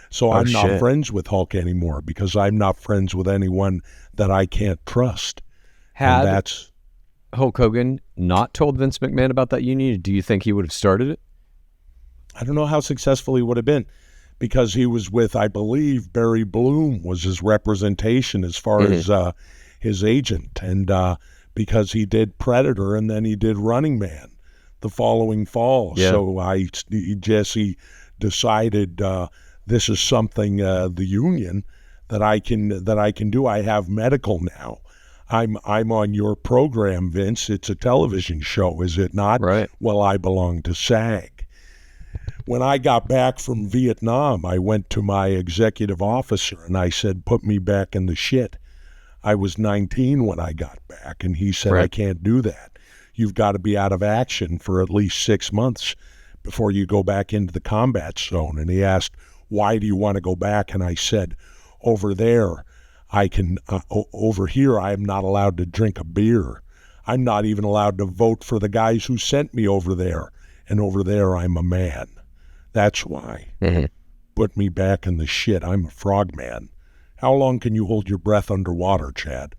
S2: So I'm not friends with Hulk anymore because I'm not friends with anyone that I can't trust. And that's
S1: Hulk Hogan not told Vince McMahon about that union, do you think he would have started it?
S2: I don't know how successful he would have been because he was with, I believe, Barry Bloom was his representation as far as his agent. And because he did Predator and then he did Running Man the following fall.
S1: Yeah.
S2: So Jesse decided this is something, the union, that I can do. I have medical now. I'm on your program, Vince. It's a television show, is it not?
S1: Right.
S2: Well, I belong to SAG. When I got back from Vietnam, I went to my executive officer and I said, put me back in the shit. I was 19 when I got back, and he said, I can't do that. You've got to be out of action for at least 6 months before you go back into the combat zone. And he asked, why do you want to go back? And I said, over there, I can, over here, I am not allowed to drink a beer. I'm not even allowed to vote for the guys who sent me over there. And over there, I'm a man. That's why. Put me back in the shit. I'm a frog man. How long can you hold your breath underwater, Chad?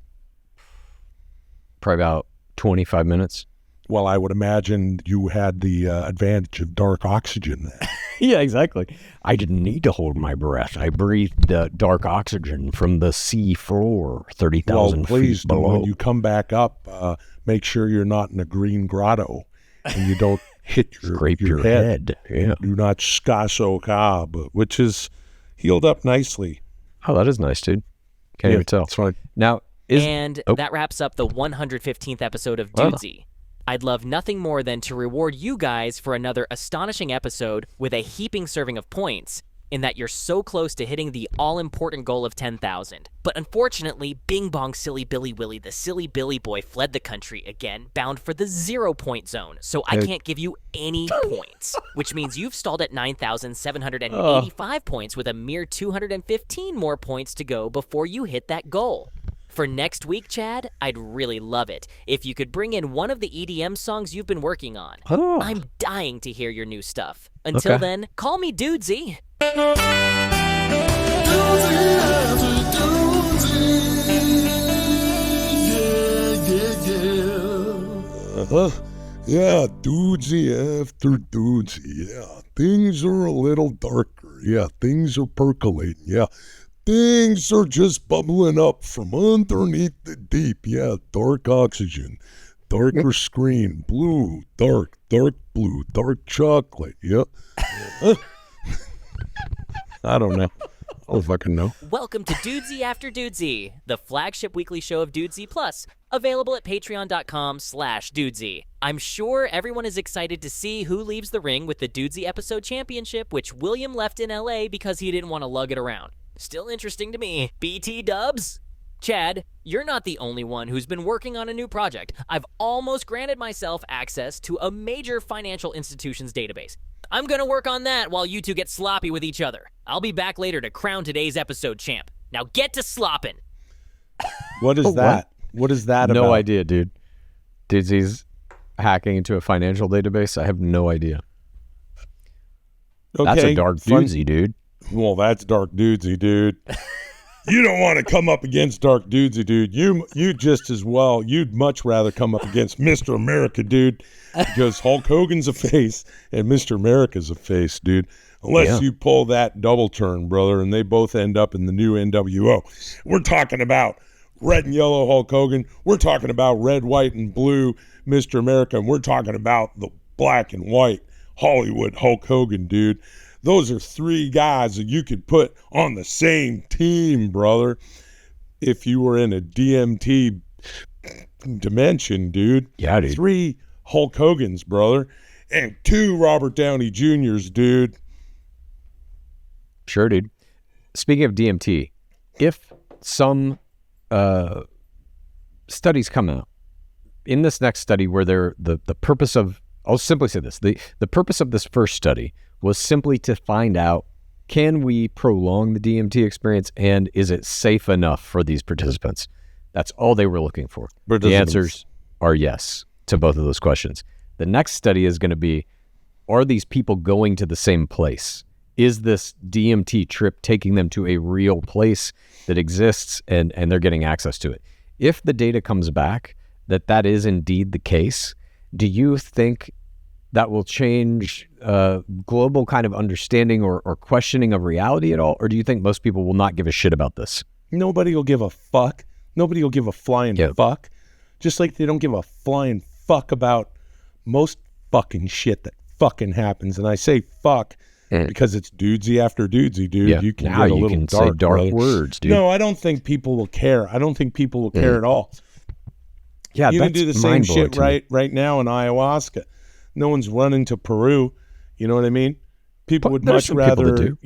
S1: Probably about 25 minutes.
S2: Well, I would imagine you had the advantage of dark oxygen then.
S1: Yeah, exactly. I didn't need to hold my breath. I breathed dark oxygen from the sea floor, 30,000
S2: please,
S1: feet below.
S2: When you come back up, make sure you're not in a green grotto and you don't hit
S1: Scrape your
S2: head.
S1: Yeah.
S2: Do not Sasso Cobb, which is healed up nicely.
S1: Oh, that is nice, dude. Can't even tell.
S2: That's right.
S1: Now,
S4: that wraps up the 115th episode of Dudesy. I'd love nothing more than to reward you guys for another astonishing episode with a heaping serving of points, in that you're so close to hitting the all-important goal of 10,000. But unfortunately, Bing Bong Silly Billy Willy, the silly Billy boy, fled the country again, bound for the 0-point zone, so I can't give you any points, which means you've stalled at 9,785 points with a mere 215 more points to go before you hit that goal. For next week, Chad, I'd really love it if you could bring in one of the EDM songs you've been working on. I'm dying to hear your new stuff. Until then, call me Dudesy.
S2: Yeah, Dudesy after Dudesy. Yeah, things are a little darker. Yeah, things are percolating. Yeah, things are just bubbling up from underneath the deep. Yeah, dark oxygen, darker screen, blue, dark blue, dark chocolate. Yeah. I don't know. I don't fucking know.
S4: Welcome to Dudesy After Dudesy, the flagship weekly show of Dudesy Plus, available at patreon.com/Dudesy. I'm sure everyone is excited to see who leaves the ring with the Dudesy episode championship, which William left in LA because he didn't want to lug it around. Still interesting to me. BT dubs? Chad, you're not the only one who's been working on a new project. I've almost granted myself access to a major financial institution's database. I'm gonna work on that while you two get sloppy with each other. I'll be back later to crown today's episode champ. Now get to slopping.
S2: What is that? What is that about?
S1: No idea, dude. Dudesy's hacking into a financial database. I have no idea.
S2: Okay,
S1: that's a dark Dudesy, dude.
S2: Well, that's dark Dudesy, dude. You don't want to come up against dark Dudesy, dude. You just as well. You'd much rather come up against Mr. America, dude, because Hulk Hogan's a face and Mr. America's a face, dude. Unless you pull that double turn, brother, and they both end up in the new NWO. We're talking about red and yellow Hulk Hogan. We're talking about red, white, and blue Mr. America. And we're talking about the black and white Hollywood Hulk Hogan, dude. Those are three guys that you could put on the same team, brother, if you were in a DMT dimension, dude.
S1: Yeah, dude.
S2: 3 Hulk Hogans, brother, and 2 Robert Downey Jr.'s, dude.
S1: Sure, dude. Speaking of DMT, if some studies come out in this next study where the purpose of, I'll simply say this, the purpose of this first study was simply to find out, can we prolong the DMT experience, and is it safe enough for these participants? That's all they were looking for. The answers are yes to both of those questions. The next study is going to be, are these people going to the same place? Is this DMT trip taking them to a real place that exists and they're getting access to it? If the data comes back that is indeed the case, do you think that will change global kind of understanding or questioning of reality at all? Or do you think most people will not give a shit about this?
S2: Nobody will give a fuck. Nobody will give a flying fuck. Just like they don't give a flying fuck about most fucking shit that fucking happens. And I say fuck because it's dudesy after dudesy, dude.
S1: Yeah.
S2: You can
S1: now
S2: get a
S1: you
S2: little
S1: can
S2: dark,
S1: say dark
S2: brother.
S1: words, dude.
S2: No, I don't think people will care. I don't think people will care at all.
S1: Yeah,
S2: you can
S1: that's
S2: do the same
S1: mind-blowing
S2: shit
S1: to me.
S2: right now in ayahuasca. No one's running to Peru. You know what I mean? People
S1: But
S2: would
S1: there's
S2: much
S1: some people that
S2: rather,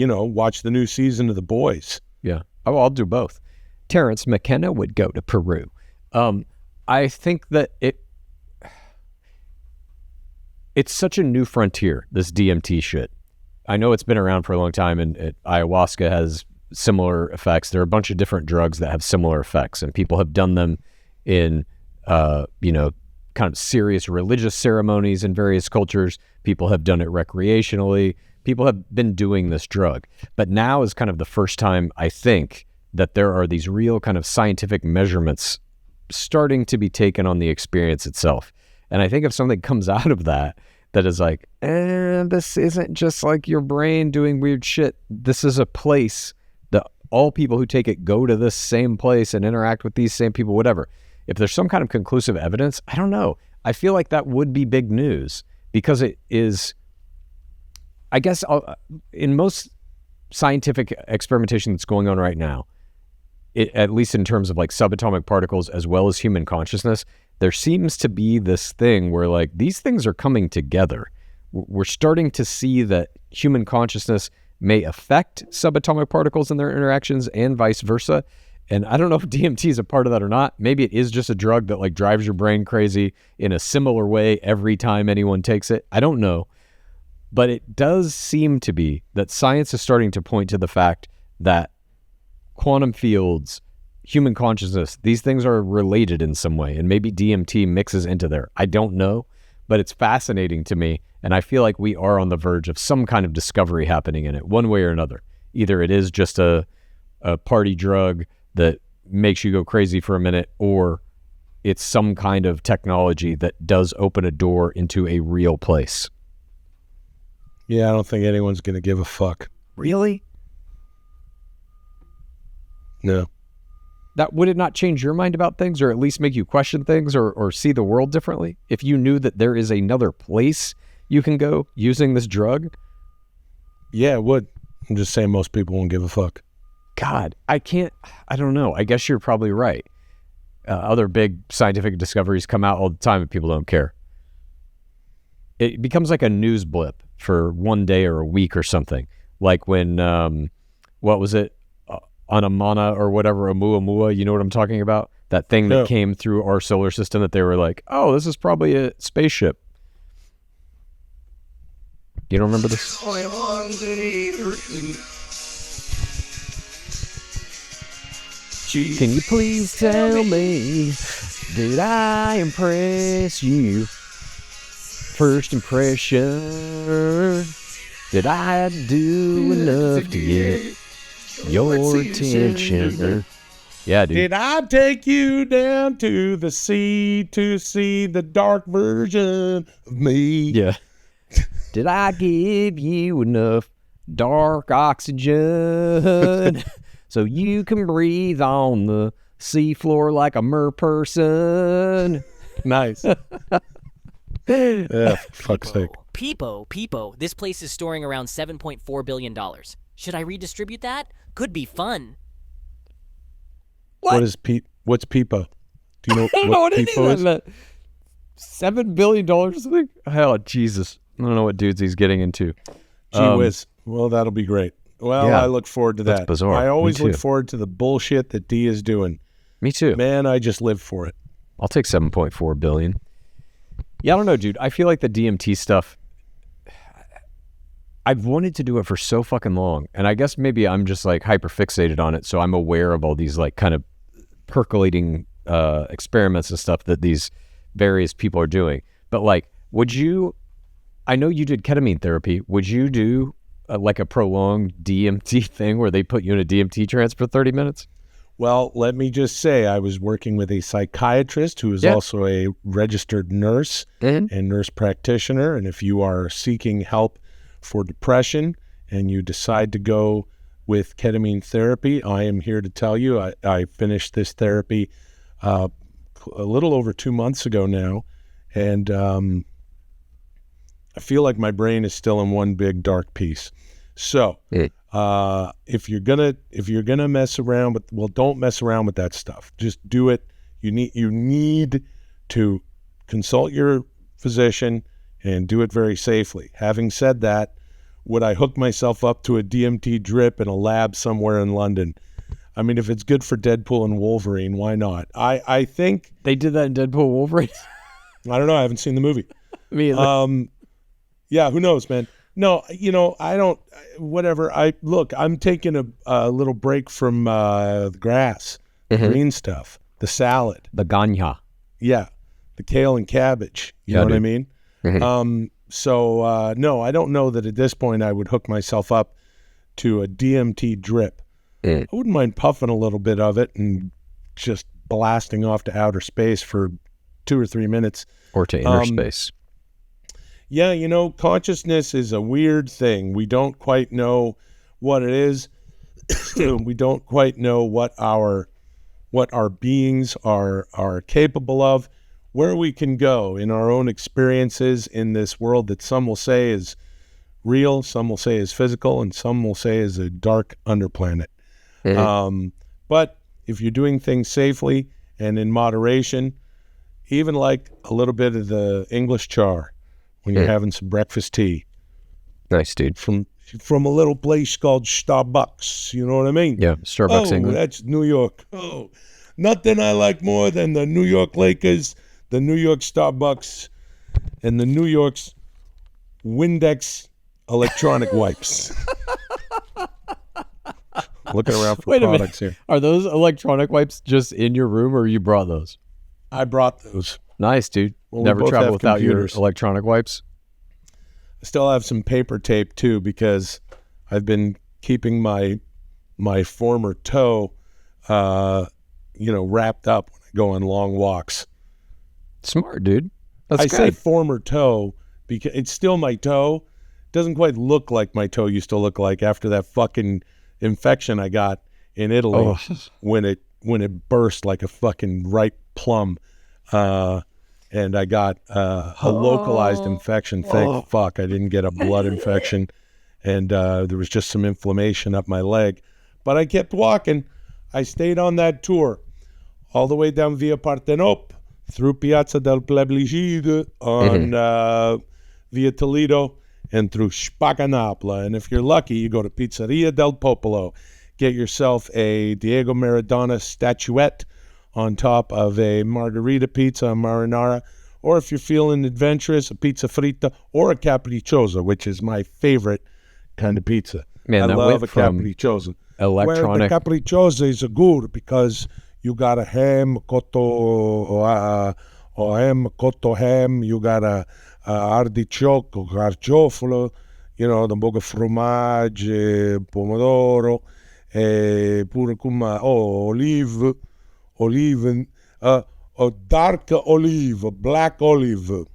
S1: do.
S2: watch the new season of The Boys.
S1: Yeah. Oh, I'll do both. Terrence McKenna would go to Peru. I think that it's such a new frontier, this DMT shit. I know it's been around for a long time, and ayahuasca has similar effects. There are a bunch of different drugs that have similar effects, and people have done them in, kind of serious religious ceremonies in various cultures. People have done it recreationally. People have been doing this drug. But now is kind of the first time, I think, that there are these real kind of scientific measurements starting to be taken on the experience itself. And I think if something comes out of that is like, this isn't just like your brain doing weird shit. This is a place that all people who take it go to this same place and interact with these same people, whatever. If there's some kind of conclusive evidence, I don't know. I feel like that would be big news because it is, I guess, in most scientific experimentation that's going on right now, at least in terms of like subatomic particles as well as human consciousness, there seems to be this thing where like these things are coming together. We're starting to see that human consciousness may affect subatomic particles in their interactions and vice versa. And I don't know if DMT is a part of that or not. Maybe it is just a drug that like drives your brain crazy in a similar way every time anyone takes it. I don't know. But it does seem to be that science is starting to point to the fact that quantum fields, human consciousness, these things are related in some way. And maybe DMT mixes into there. I don't know, but it's fascinating to me. And I feel like we are on the verge of some kind of discovery happening in it, one way or another. Either it is just a party drug that makes you go crazy for a minute, or it's some kind of technology that does open a door into a real place.
S2: Yeah, I don't think anyone's going to give a fuck.
S1: Really?
S2: No.
S1: Would it not change your mind about things, or at least make you question things or see the world differently? If you knew that there is another place you can go using this drug?
S2: Yeah, it would. I'm just saying most people won't give a fuck.
S1: God, I don't know. I guess you're probably right. Other big scientific discoveries come out all the time and people don't care. It becomes like a news blip for one day or a week or something. Like when, what was it? Anamana or whatever, Oumuamua, you know what I'm talking about? That thing that came through our solar system that they were like, oh, this is probably a spaceship. You don't remember this? Can you please tell me, did I impress you? First impression, did I do enough to get your attention? Yeah, dude.
S2: Did I take you down to the sea to see the dark version of me?
S1: Yeah. Did I give you enough dark oxygen so you can breathe on the seafloor like a mer person.
S2: Nice. Yeah, for fuck's sake.
S4: Peepo. This place is storing around $7.4 billion. Should I redistribute that? Could be fun.
S2: What's Peepo? Do you know what Peepo is?
S1: $7 billion or something? Hell, Jesus. I don't know what dudes he's getting into.
S2: Gee whiz. Well, that'll be great. Well,
S1: Yeah,
S2: I look forward to that.
S1: that's bizarre.
S2: I always
S1: Me
S2: look
S1: too.
S2: forward to the bullshit that D is doing.
S1: Me too.
S2: Man, I just live for it.
S1: I'll take 7.4 billion. Yeah, I don't know, dude. I feel like the DMT stuff, I've wanted to do it for so fucking long. And I guess maybe I'm just like hyper fixated on it. So I'm aware of all these like kind of percolating experiments and stuff that these various people are doing. But like, I know you did ketamine therapy. Would you do like a prolonged DMT thing where they put you in a DMT trance for 30 minutes?
S2: Well, let me just say, I was working with a psychiatrist who is also a registered nurse and nurse practitioner. And if you are seeking help for depression and you decide to go with ketamine therapy, I am here to tell you, I finished this therapy a little over 2 months ago now. And I feel like my brain is still in one big dark piece. So if you're gonna mess around with, well, don't mess around with that stuff. Just do it. You need to consult your physician and do it very safely. Having said that, would I hook myself up to a DMT drip in a lab somewhere in London? I mean, if it's good for Deadpool and Wolverine, why not? I think
S1: They did that in Deadpool Wolverine?
S2: I don't know. I haven't seen the movie.
S1: Me either.
S2: Yeah, who knows, man? No, I don't, whatever. I'm taking a little break from the grass, green stuff, the salad.
S1: The Ganya.
S2: Yeah, the kale and cabbage. You know what I mean? So, no, I don't know that at this point I would hook myself up to a DMT drip. I wouldn't mind puffing a little bit of it and just blasting off to outer space for 2 or 3 minutes.
S1: Or to inner space.
S2: Yeah, consciousness is a weird thing. We don't quite know what it is. We don't quite know what our beings are capable of, where we can go in our own experiences in this world that some will say is real, some will say is physical, and some will say is a dark underplanet. But if you're doing things safely and in moderation, even like a little bit of the English char when you're having some breakfast tea.
S1: Nice, dude.
S2: From a little place called Starbucks, you know what I mean?
S1: Yeah, Starbucks, England.
S2: That's New York. Oh, nothing I like more than the New York Lakers, the New York Starbucks, and the New York's Windex electronic wipes. Looking around for products here.
S1: Are those electronic wipes just in your room, or you brought those?
S2: I brought those.
S1: Nice, dude.
S2: Well, we
S1: Never
S2: both
S1: travel
S2: have
S1: without
S2: computers.
S1: your electronic wipes?
S2: I still have some paper tape too because I've been keeping my former toe, wrapped up when I go on long walks.
S1: Smart, dude. That's
S2: I
S1: good.
S2: say former toe because it's still my toe. It doesn't quite look like my toe used to look like after that fucking infection I got in Italy when it burst like a fucking ripe plum. And I got a localized infection. Thank fuck I didn't get a blood infection. And there was just some inflammation up my leg. But I kept walking. I stayed on that tour all the way down Via Partenop, through Piazza del Plebiscite, on Via Toledo, and through Spaganapla. And if you're lucky, you go to Pizzeria del Popolo. Get yourself a Diego Maradona statuette on top of a margarita pizza, a marinara, or if you're feeling adventurous, a pizza frita or a capricciosa, which is my favorite kind of pizza.
S1: Man,
S2: I
S1: that
S2: love
S1: went
S2: a
S1: from
S2: capricciosa.
S1: electronic.
S2: Where the capricciosa is good because you got a ham, cotto ham, you got a artichoke, carciofalo, the boga fromage, pomodoro, pure come olive, a dark olive, a black olive.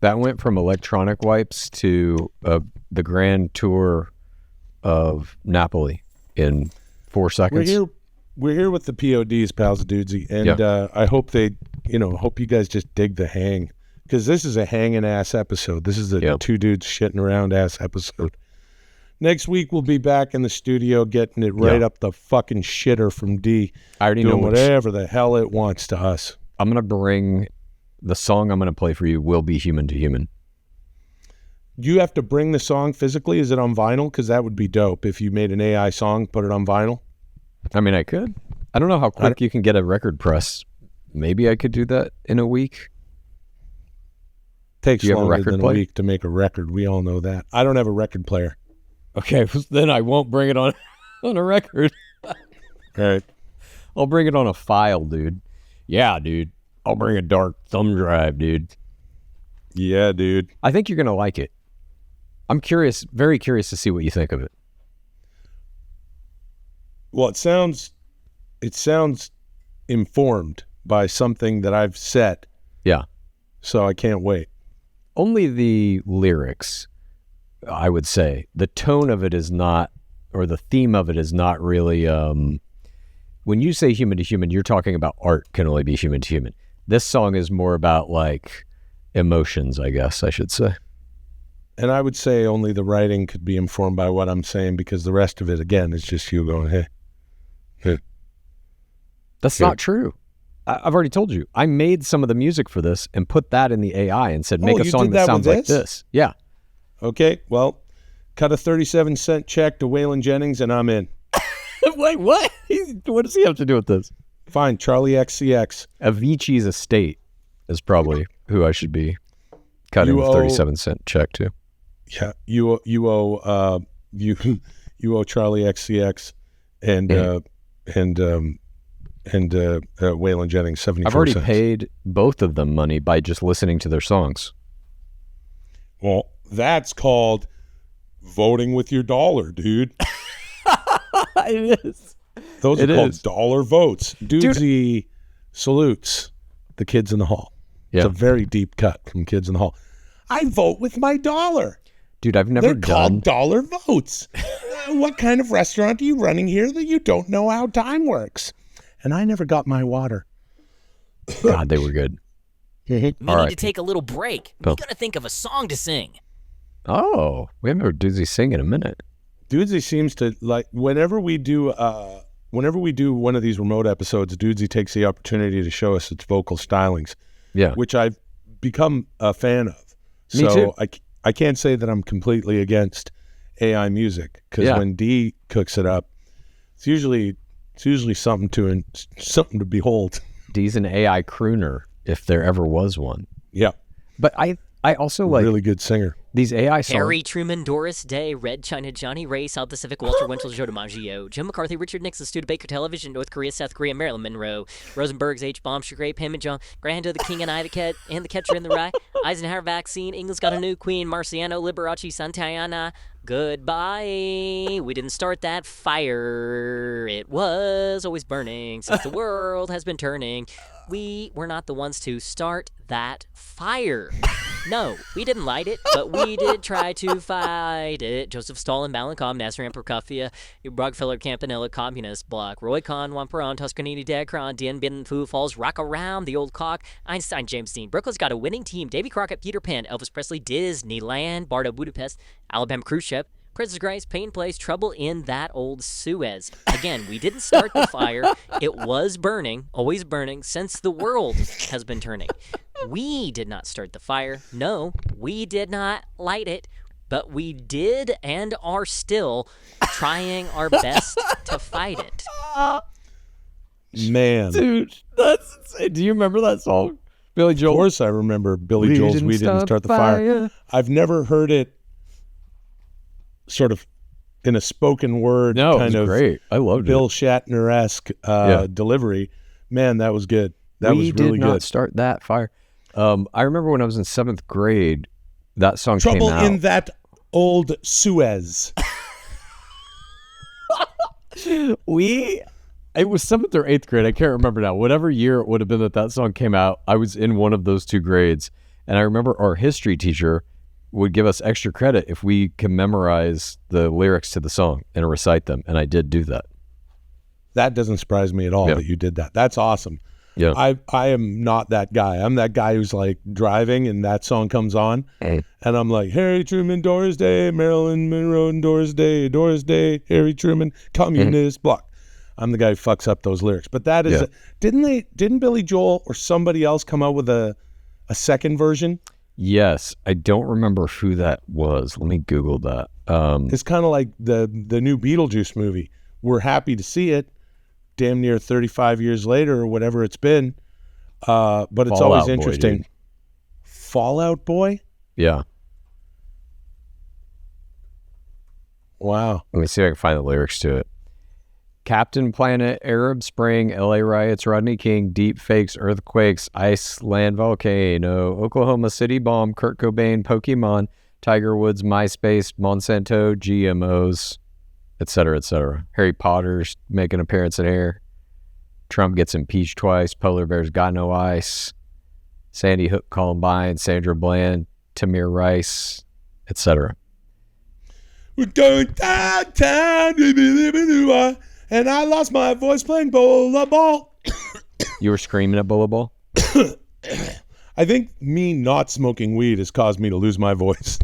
S1: That went from electronic wipes to the grand tour of Napoli in 4 seconds.
S2: We're here with the PODs, pals, Dudesy, and I hope hope you guys just dig the hang, because this is a hanging ass episode. This is a two dudes shitting around ass episode. Next week we'll be back in the studio getting it right up the fucking shitter from D.
S1: I already
S2: doing
S1: know
S2: whatever the hell it wants to us.
S1: I'm gonna bring the song I'm gonna play for you. Will be Human to Human.
S2: You have to bring the song physically. Is it on vinyl? Because that would be dope if you made an AI song, put it on vinyl.
S1: I mean, I could. I don't know how quick you can get a record press. Maybe I could do that in a week.
S2: Takes longer than a week to make a record. We all know that. I don't have a record player.
S1: Okay, then I won't bring it on a record.
S2: All right.
S1: I'll bring it on a file, dude. Yeah, dude. I'll bring a dark thumb drive, dude.
S2: Yeah, dude.
S1: I think you're going to like it. I'm curious, very curious to see what you think of it.
S2: Well, it sounds informed by something that I've said.
S1: Yeah. So
S2: I can't wait.
S1: Only the lyrics, I would say. The tone of it is not, or the theme of it is not really, when you say human to human, you're talking about art can only be human to human. This song is more about like emotions, I guess I should say.
S2: And I would say only the writing could be informed by what I'm saying, because the rest of it, again, is just you going, hey.
S1: That's not true. I've already told you. I made some of the music for this and put that in the AI and said, make a song that sounds like this. Yeah.
S2: Okay, well, cut a 37-cent check to Waylon Jennings and I'm in.
S1: Wait, what? What does he have to do with this?
S2: Fine, Charlie XCX.
S1: Avicii's estate is probably who I should be cutting a 37-cent check to.
S2: Yeah, you owe Charlie XCX and Waylon Jennings 74 cents.
S1: I've already paid both of them money by just listening to their songs.
S2: Well, that's called voting with your dollar, dude.
S1: It is.
S2: Those are called dollar votes. Dudesy salutes the kids in the hall. Yeah. It's a very deep cut from Kids in the Hall. I vote with my dollar.
S1: Dude, I've never
S2: They're called dollar votes. What kind of restaurant are you running here that you don't know how time works? And I never got my water.
S1: God, they were good.
S4: We need to take a little break. We got to think of a song to sing.
S1: Oh, we haven't heard Dudesy sing in a minute.
S2: Dudesy seems to like whenever we do one of these remote episodes, Dudesy takes the opportunity to show us its vocal stylings.
S1: Yeah,
S2: which I've become a fan of.
S1: Me too.
S2: I can't say that I'm completely against AI music, because when D cooks it up, it's usually something to behold.
S1: D's an AI crooner, if there ever was one.
S2: Yeah,
S1: but I also like
S2: really good singer.
S1: These AI songs.
S4: Harry Truman, Doris Day, Red China, Johnny Ray, South Pacific, Walter Winchell, Joe DiMaggio, Jim McCarthy, Richard Nixon, Studebaker Television, North Korea, South Korea, Marilyn Monroe, Rosenberg's H-Bomb, Sugar Pam and John, Grando, the King and I, the Cat, and the Catcher in the Rye, Eisenhower vaccine, England's got a new queen, Marciano, Liberace, Santayana, goodbye. We didn't start that fire. It was always burning since the world has been turning. We were not the ones to start that fire. No, we didn't light it, but we did try to fight it. Joseph Stalin, Malenkov, Nasser Prokofiev, Rockefeller, Campanella, Communist Bloc, Roy Kahn, Juan Perón, Toscanini, Dacron, Dien Bien Phu Falls, Rock Around, The Old Cock, Einstein, James Dean. Brooklyn's got a winning team. Davy Crockett, Peter Pan, Elvis Presley, Disneyland, Bardo, Budapest, Alabama Cruise Ship, Princess Grace, Payne Place, Trouble in That Old Suez. Again, we didn't start the fire. It was burning, always burning, since the world has been turning. We did not start the fire. No, we did not light it. But we did and are still trying our best to fight it.
S2: Man.
S1: Dude, that's insane. Do you remember that song? Billy Joel?
S2: Of course I remember Billy Joel's We Didn't Start the Fire. I've never heard it sort of in a spoken word kind of
S1: great. I loved
S2: Bill Shatner-esque delivery. Man, that was good. That was really good.
S1: We did not start that fire. I remember when I was in 7th grade, that song
S2: came out. Trouble in That Old Suez.
S1: It was 7th or 8th grade. I can't remember now. Whatever year it would have been that song came out, I was in one of those two grades. And I remember our history teacher would give us extra credit if we can memorize the lyrics to the song and recite them, and I did do that.
S2: That doesn't surprise me at all that you did that. That's awesome.
S1: Yeah.
S2: I am not that guy. I'm that guy who's like driving and that song comes on and I'm like, Harry Truman, Doris Day, Marilyn Monroe, Doris Day, Harry Truman, communist, block. I'm the guy who fucks up those lyrics. But that is, didn't Billy Joel or somebody else come out with a second version?
S1: Yes. I don't remember who that was. Let me Google that.
S2: It's kind of like the new Beetlejuice movie. We're happy to see it. Damn near 35 years later or whatever it's been. But it's
S1: Fall
S2: always
S1: Out Boy,
S2: interesting.
S1: dude.
S2: Fallout Boy?
S1: Yeah.
S2: Wow.
S1: Let me see if I can find the lyrics to it. Captain Planet, Arab Spring, LA riots, Rodney King, deep fakes, earthquakes, Iceland volcano, Oklahoma City bomb, Kurt Cobain, Pokemon, Tiger Woods, MySpace, Monsanto, GMOs, etc., etc. Harry Potter's make an appearance in Air. Trump gets impeached twice. Polar bears got no ice. Sandy Hook, Columbine, Sandra Bland, Tamir Rice, etc.
S2: We're going downtown, and I lost my voice playing Bowla Ball.
S1: You were screaming at Bowla Ball?
S2: I think me not smoking weed has caused me to lose my voice.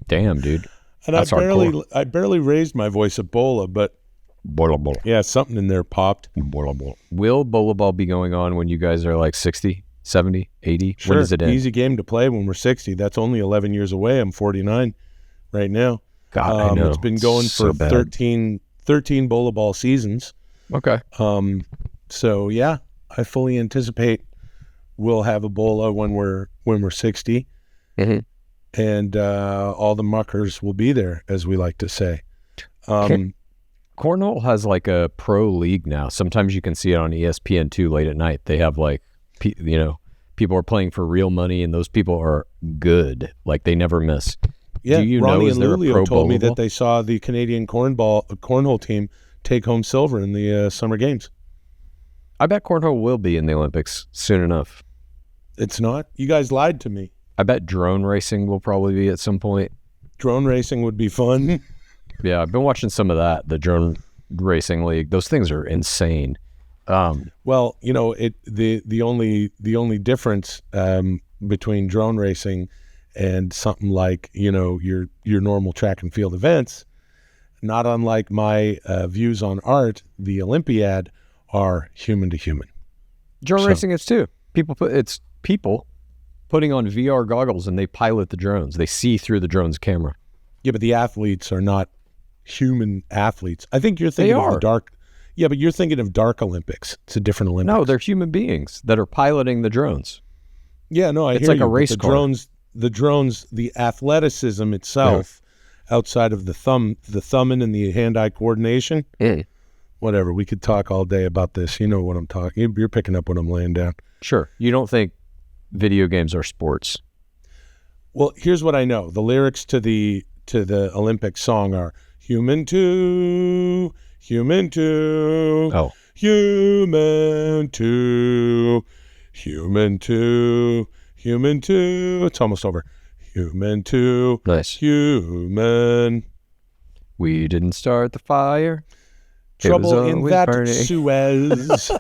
S1: Damn, dude.
S2: And
S1: That's
S2: I barely raised my voice at Bowla, but
S1: Bowla Ball.
S2: yeah, something in there popped.
S1: Bowla Ball. Will Bowla Ball be going on when you guys are like 60, 70, 80?
S2: Sure,
S1: When does it end?
S2: easy game to play when we're 60. That's only 11 years away. I'm 49 right now.
S1: God, I know.
S2: It's been going
S1: So
S2: for
S1: bad.
S2: 13 Bowla Ball seasons.
S1: Okay.
S2: So yeah, I fully anticipate we'll have a Bowla when we're 60.
S1: Mhm.
S2: And all the muckers will be there, as we like to say.
S1: Cornhole has like a pro league now. Sometimes you can see it on ESPN2 late at night. They have like, people are playing for real money, and those people are good. Like they never miss.
S2: Yeah,
S1: Do you
S2: Ronnie
S1: know, is
S2: and
S1: there a
S2: Lulio
S1: pro
S2: told me
S1: Bowla Ball?
S2: that they saw the Canadian cornhole team take home silver in the Summer Games.
S1: I bet cornhole will be in the Olympics soon enough.
S2: It's not. You guys lied to me.
S1: I bet drone racing will probably be at some point.
S2: Drone racing would be fun.
S1: Yeah, I've been watching some of that, the drone racing league. Those things are insane.
S2: Well, the only difference between drone racing and something like your normal track and field events, not unlike my views on art, the Olympiad are human to human.
S1: Drone
S2: So-
S1: racing is too. It's people putting on VR goggles and they pilot the drones. They see through the drone's camera.
S2: Yeah, but the athletes are not human athletes. I think you're thinking
S1: They
S2: of the
S1: are.
S2: dark. Yeah, but you're thinking of Dark Olympics. It's a different Olympics.
S1: No, they're human beings that are piloting the drones.
S2: Yeah, no,
S1: It's
S2: hear
S1: like a
S2: you, but
S1: race
S2: the
S1: car.
S2: drones, the athleticism itself, outside of the thumbing and the hand-eye coordination. Whatever. We could talk all day about this. You know what I'm talking. You're picking up what I'm laying down.
S1: Sure. You don't think video games are sports?
S2: Well, here's what I know. The lyrics to the Olympic song are human to, human to,
S1: Oh.
S2: human to, human to, human to. It's almost over. Human to,
S1: Nice.
S2: human.
S1: We didn't start the fire. It was
S2: Trouble in
S1: always
S2: that
S1: burning.
S2: Suez.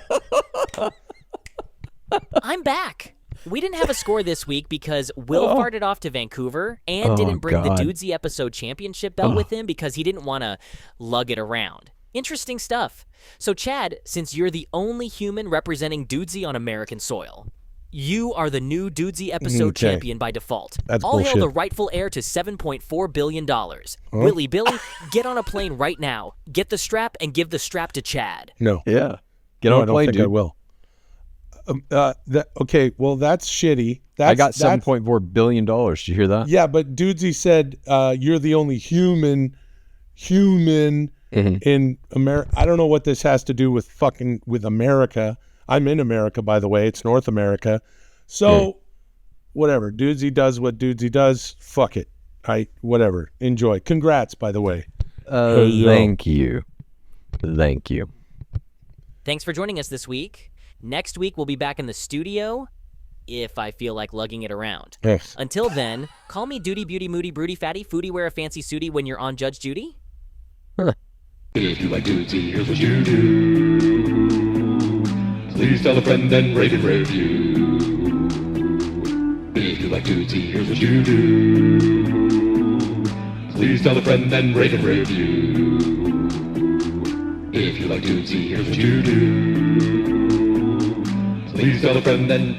S4: I'm back. We didn't have a score this week because Will farted off to Vancouver and
S1: Oh,
S4: didn't bring
S1: God.
S4: the Dudesy episode championship belt with him because he didn't want to lug it around. Interesting stuff. So, Chad, since you're the only human representing Dudesy on American soil, you are the new Dudesy episode
S2: Okay.
S4: champion by default.
S2: That's
S4: All hail
S2: bullshit.
S4: the rightful heir to $7.4 billion. Willie Billy, get on a plane right now. Get the strap and give the strap to Chad.
S2: No.
S1: Yeah. Get
S2: No,
S1: on
S2: I
S1: a
S2: don't
S1: plane,
S2: think
S1: dude.
S2: I will. Okay, well, that's shitty.
S1: I got $7.4 billion. Did you hear that?
S2: Yeah, but Dudesy said you're the only human in America. I don't know what this has to do with America. I'm in America, by the way. It's North America. So, whatever. Dudesy does what Dudesy does. Fuck it. Whatever. Enjoy. Congrats, by the way.
S1: Thank you. Thank you.
S4: Thanks for joining us this week. Next week, we'll be back in the studio if I feel like lugging it around.
S2: Yes.
S4: Until then, call me Duty, Beauty, Moody, Broody, Fatty, Foodie, wear a fancy suitie when you're on Judge Judy.
S8: If you like Dudesy, here's what you do. Please tell a friend and rate and review. If you like Dudesy, here's what you do. Please tell a friend and rate and review. If you like Dudesy, here's what you do. Please tell a friend and